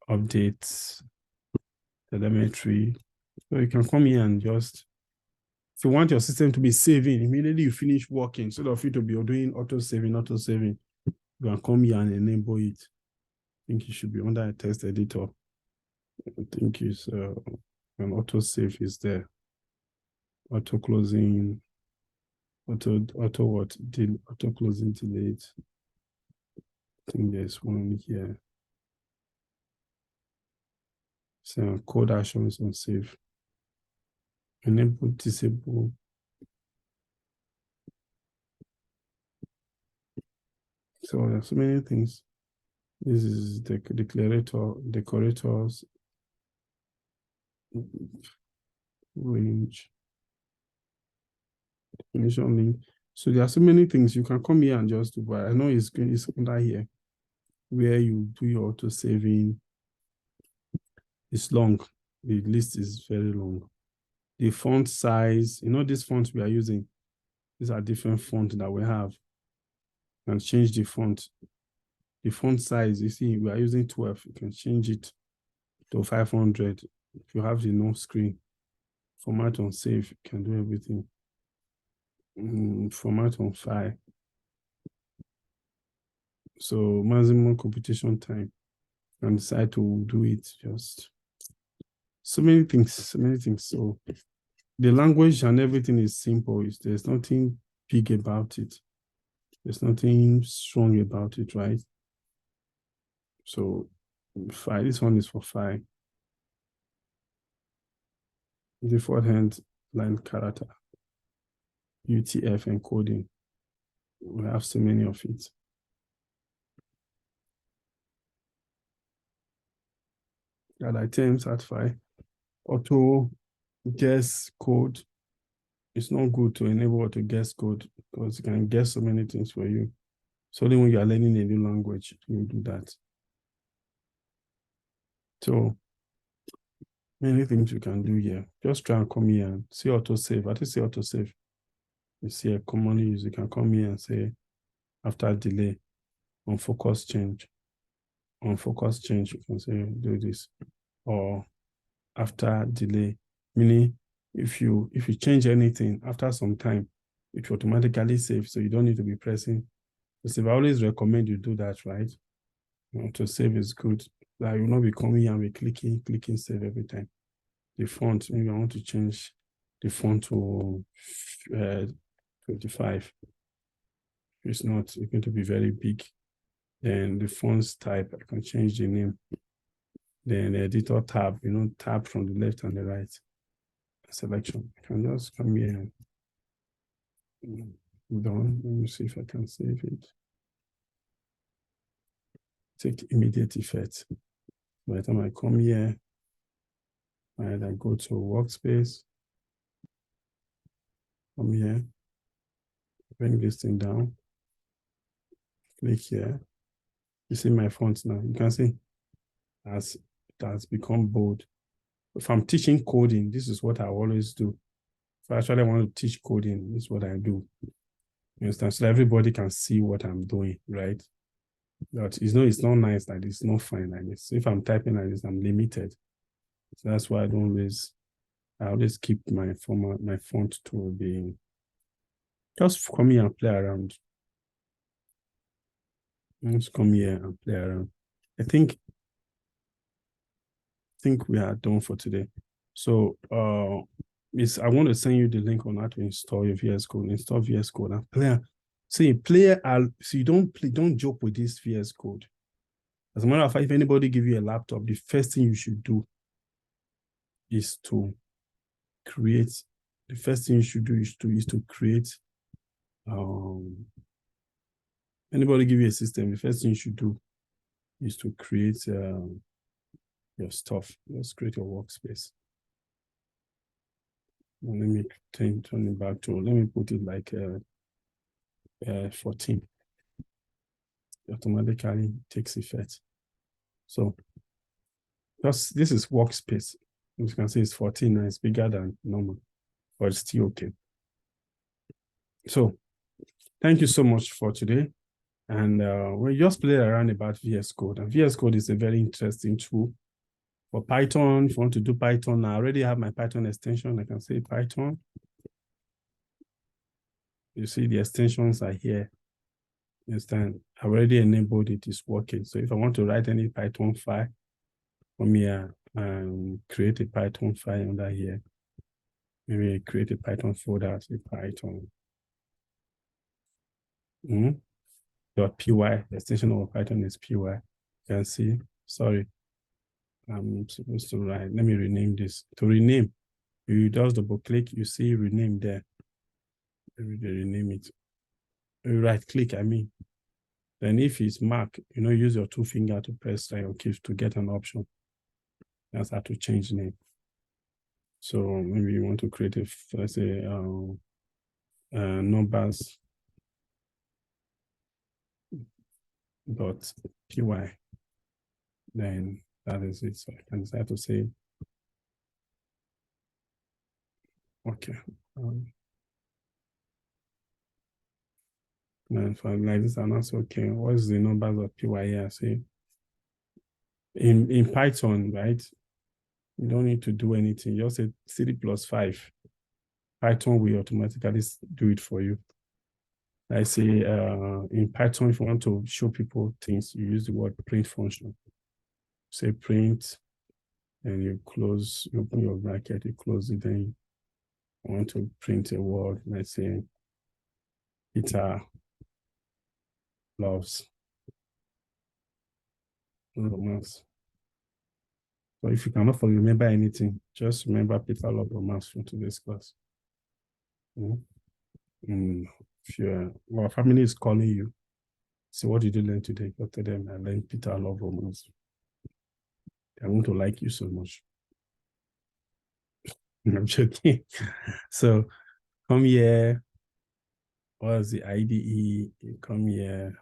updates, telemetry. So you can come here and just, if you want your system to be saving, immediately you finish working, instead of you to be doing auto saving, you can come here and enable it. I think it should be under a text editor. I think it's an auto save is there. Auto closing, auto closing, delete. I think there's one here. So code actions on save. Enable, disable. So there's so many things. This is the decorators, range, definition link. So there are so many things you can come here and just do, but I know it's under here where you do your auto saving. It's long. The list is very long. The font size, these fonts we are using, these are different fonts that we have. You can change the font. The font size, you see, we are using 12. You can change it to 500. If you have the no screen, format on save, you can do everything. Format on file. So maximum computation time. And decide to do it. Just so many things. So the language and everything is simple. There's nothing big about it. There's nothing strong about it, right? So file, this one is for file. Default hand line character. UTF encoding. We have so many of it. Add items, add file. Auto guess code. It's not good to enable auto guess code because it can guess so many things for you. So only when you are learning a new language, you do that. So many things you can do here. Just try and come here and see autosave. At least see autosave. You see a commonly used. You can come here and say after delay on focus change. On focus change, you can say do this. Or after delay, meaning if you change anything after some time, it will automatically save. So you don't need to be pressing. So I always recommend you do that, right? To save is good. Like you will not be coming here and be clicking save every time. The font, maybe I want to change the font to 25. It's not going to be very big. Then the fonts type, I can change the name. Then the editor tab, tab from the left and the right. Selection. I can just come here and done. Let me see if I can save it. Take immediate effect. By the time I come here, I go to workspace. Come here. Bring this thing down. Click here. You see my font now. You can see as it has become bold. If I'm teaching coding, this is what I always do. If I actually want to teach coding, this is what I do. You understand? So everybody can see what I'm doing, right? But it's not nice like this, not fine like this. So if I'm typing like this, I'm limited. So that's why I always keep my font to be, just come here and play around. Just come here and play around. I think we are done for today. So I want to send you the link on how to install your VS Code. Install VS Code and play. So you don't joke with this VS Code. As a matter of fact, if anybody give you a laptop, the first thing you should do is to create. The first thing you should do is to create. Anybody give you a system, the first thing you should do is to create your stuff. Let's create your workspace. And let me turn it back to, let me put it like 14. It automatically takes effect. So this is workspace. As you can see, it's 14 and it's bigger than normal, but it's still okay. So thank you so much for today. And we just played around about VS Code. And VS Code is a very interesting tool for Python. If you want to do Python, I already have my Python extension. I can say Python. You see the extensions are here. You understand? I already enabled it, it's working. So if I want to write any Python file from here and create a Python file under here, maybe create a Python folder, say Python. .py, the extension of Python is py. You can see, sorry, I'm supposed to write, let me rename this. To rename, you just double click, you see rename there. Rename it. You right click, I mean. Then if it's marked, use your 2 finger to press your keys to get an option. That's how to change name. So maybe you want to create a, let's say, numbers .py. Then that is it. So I can decide to say, okay. And for like this, I'm also okay. What's the numbers of py here? See, in Python, right? You don't need to do anything. Just say cd +5. Python will automatically do it for you. I say in Python, if you want to show people things, you use the word print function. Say print, and you close, you open your bracket, you close it, then you want to print a word, let's say Peter loves romance. So if you cannot remember anything, just remember Peter loves romance from today's class. If your family is calling you, say, what did you learn today? Go to them, I learned Peter loves romance. They want to like you so much. I'm joking. So come here. What's the IDE? You come here.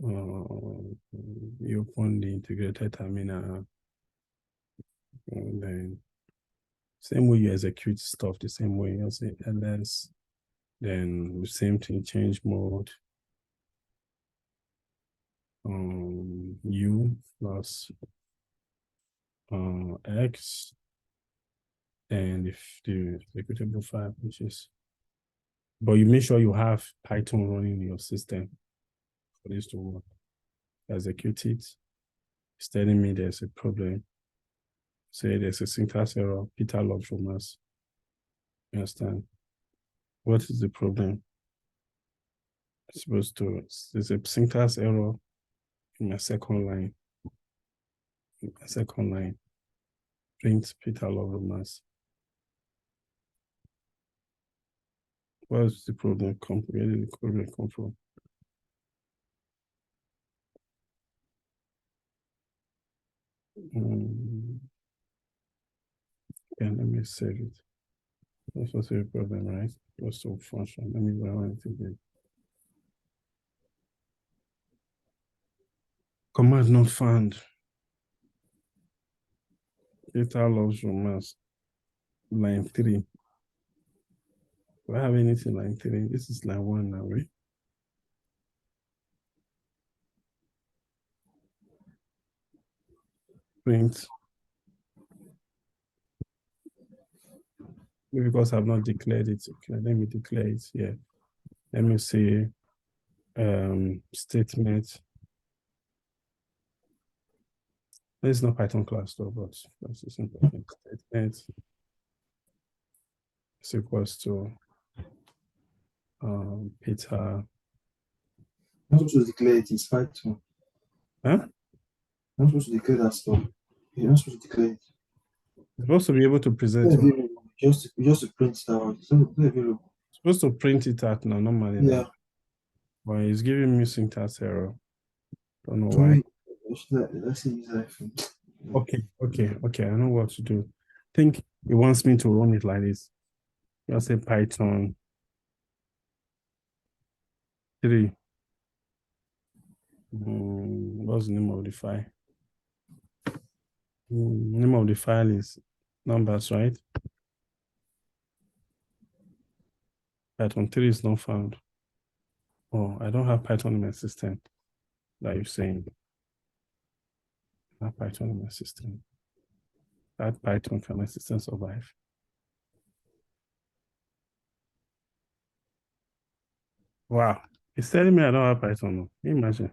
You open the integrated terminal. And then same way you execute stuff, the same way you say ls. Then the same thing, change mode. U plus X. And if the executable file, which is, but you make sure you have Python running in your system for this to work. Execute it. It's telling me there's a problem. Say there's a syntax error. Peter loves romance. You understand? What is the problem? It's supposed to, there's a syntax error in my second line. In my second line, print Peter love romance. Where's the problem come? Where did the problem come from? Yeah, let me save it. That's what's the problem, right? What's the function? Let me run it again. Command not found. Peter loves romance. Line 3. Do I have anything line 3? This is line 1 now, right? Print. Because I've not declared it. Okay, let me declare it here. Let me say statement. It's not Python class though, but that's a simple thing. Statement is equals to Peter. I'm supposed to declare it in Python. Huh? I'm supposed to declare that stuff. You're not supposed to declare it. You're supposed to be able to present It's it. just to print it out. It's not available. Supposed to print it out now, normally. Yeah. But it's giving me syntax error. Don't know why. Let's see his iPhone. Okay. I know what to do. I think it wants me to run it like this. Just say Python 3. What's the name of the file? Name of the file is numbers, right? Python 3 is not found. Oh, I don't have Python in my system. That you're saying. I have Python in my system. That Python can my system survive? Wow. It's telling me I don't have Python. Can you imagine?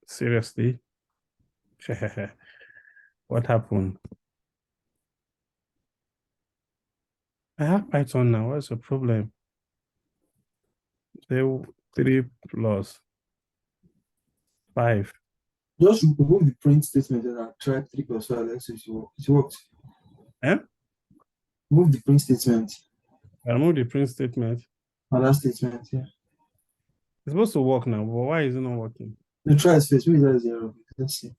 Seriously? What happened? I have Python now. What's the problem? 3 plus 5. Just remove the print statement and try 3 plus 5. Let's see if it worked. Eh? Remove the print statement. I remove the print statement. And that statement, yeah. It's supposed to work now, but why is it not working? You try it first. Maybe that is the error. Let's see.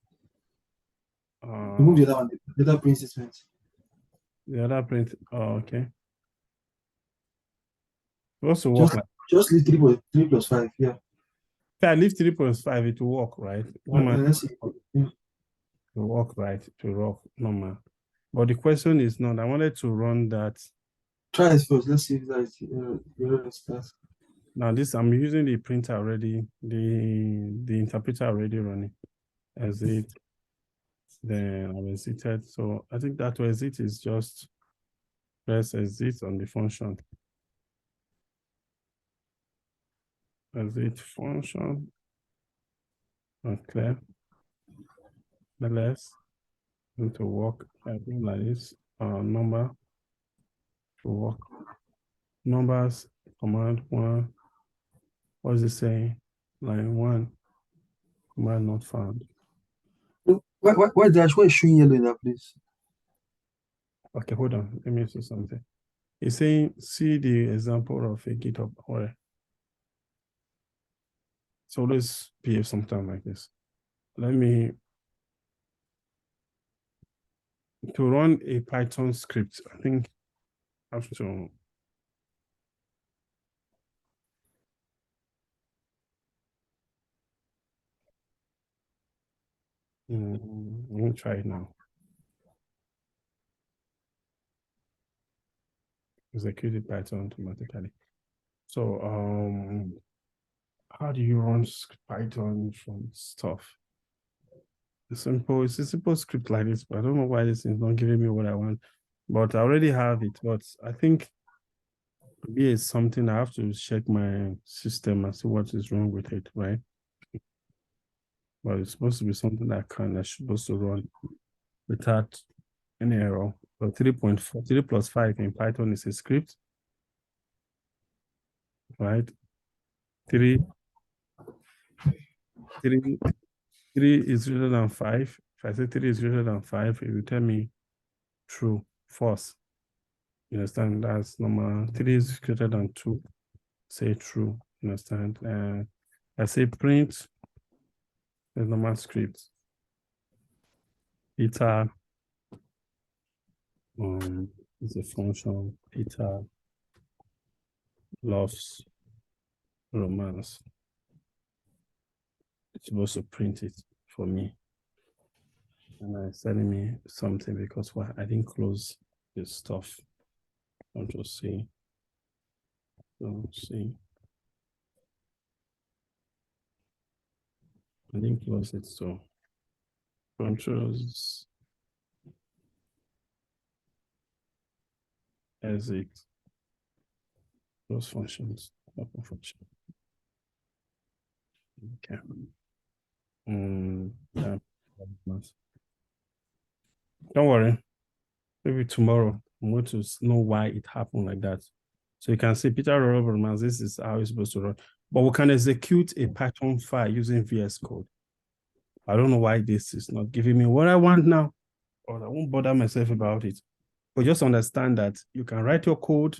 Remove the other one, the other print statement. The other print. Oh, okay. It's supposed to work just leave 3 plus 5, yeah. If I leave 3.5, it will work, right? Let's see. Yeah. It will work, right? It will work normal. But the question is not. I wanted to run that. Try it first. Let's see if that is the error starts. Now this, I'm using the printer already, the interpreter already running. Exit. Then I've exited. So I think that to exit is just press exit on the function. Exit function. Okay. Nevertheless, going to work like this. Number to work. Numbers, command 1. What is it saying? Line 1. Command not found. Why dash? Why is showing yellow in that place? Okay, hold on. Let me see something. It's saying, see the example of a GitHub order. So let's behave sometime like this. Let me, to run a Python script, I think I have to, let me try it now. Execute the Python automatically. So, how do you run Python from stuff? It's a simple script like this, but I don't know why this is not giving me what I want. But I already have it. But I think maybe it's something I have to check my system and see what is wrong with it, right? But it's supposed to be something that's supposed to run without Any error. So 3.4, 3 plus 5 in Python is a script, right? 3 is greater than 5. If I say 3 is greater than 5, it will tell me true, false. You understand? That's normal. 3 is greater than 2. Say true. You understand? I say print the normal script. Peter is a function. Peter loves romance. It's supposed to print it for me. And it's telling me something because I didn't close this stuff. I'll just see. Don't see. I didn't close it, so controls exit those functions. Open function. Okay. Yeah. Don't worry. Maybe tomorrow I'm going to know why it happened like that. So you can see Peter romance. This is how it's supposed to run. But we can execute a Python file using Vscode. I don't know why this is not giving me what I want now, or I won't bother myself about it. But just understand that you can write your code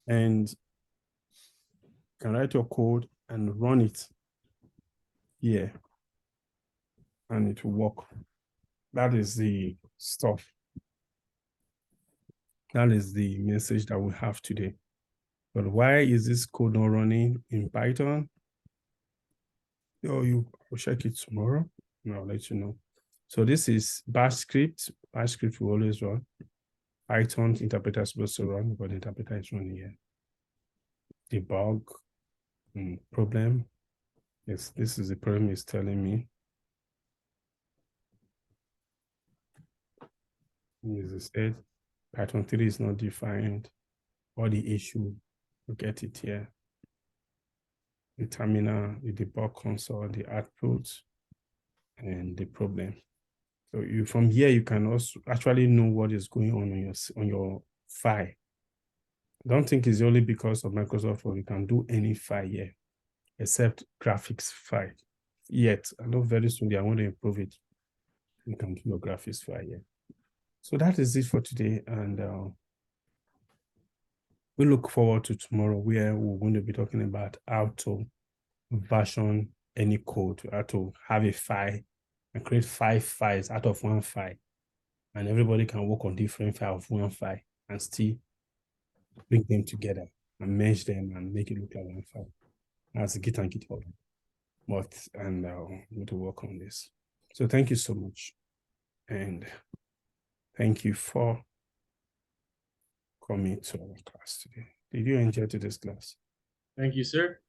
and run it here, and it will work. That is the stuff. That is the message that we have today. But why is this code not running in Python? You will check it tomorrow, and I'll let you know. So this is bash script. Bash script will always run. Python interpreter is supposed to run, but the interpreter is running here. Debug problem. Yes, this is the problem it's telling me. As I said, Python 3 is not defined, or the issue. You get it here. The terminal, the debug console, the output, and the problem. So from here you can also actually know what is going on your file. I don't think it's only because of Microsoft or you can do any file here, except graphics file. Yet, I know very soon I want to improve it. You can do your graphics file here. So that is it for today, and we look forward to tomorrow, where we're going to be talking about how to version any code, how to have a file and create 5 files out of one file, and everybody can work on different files of one file and still bring them together and merge them and make it look like one file. That's Git and GitHub. And I'm going to work on this. So thank you so much, and thank you for coming to our class today. Did you enjoy today's class? Thank you, sir.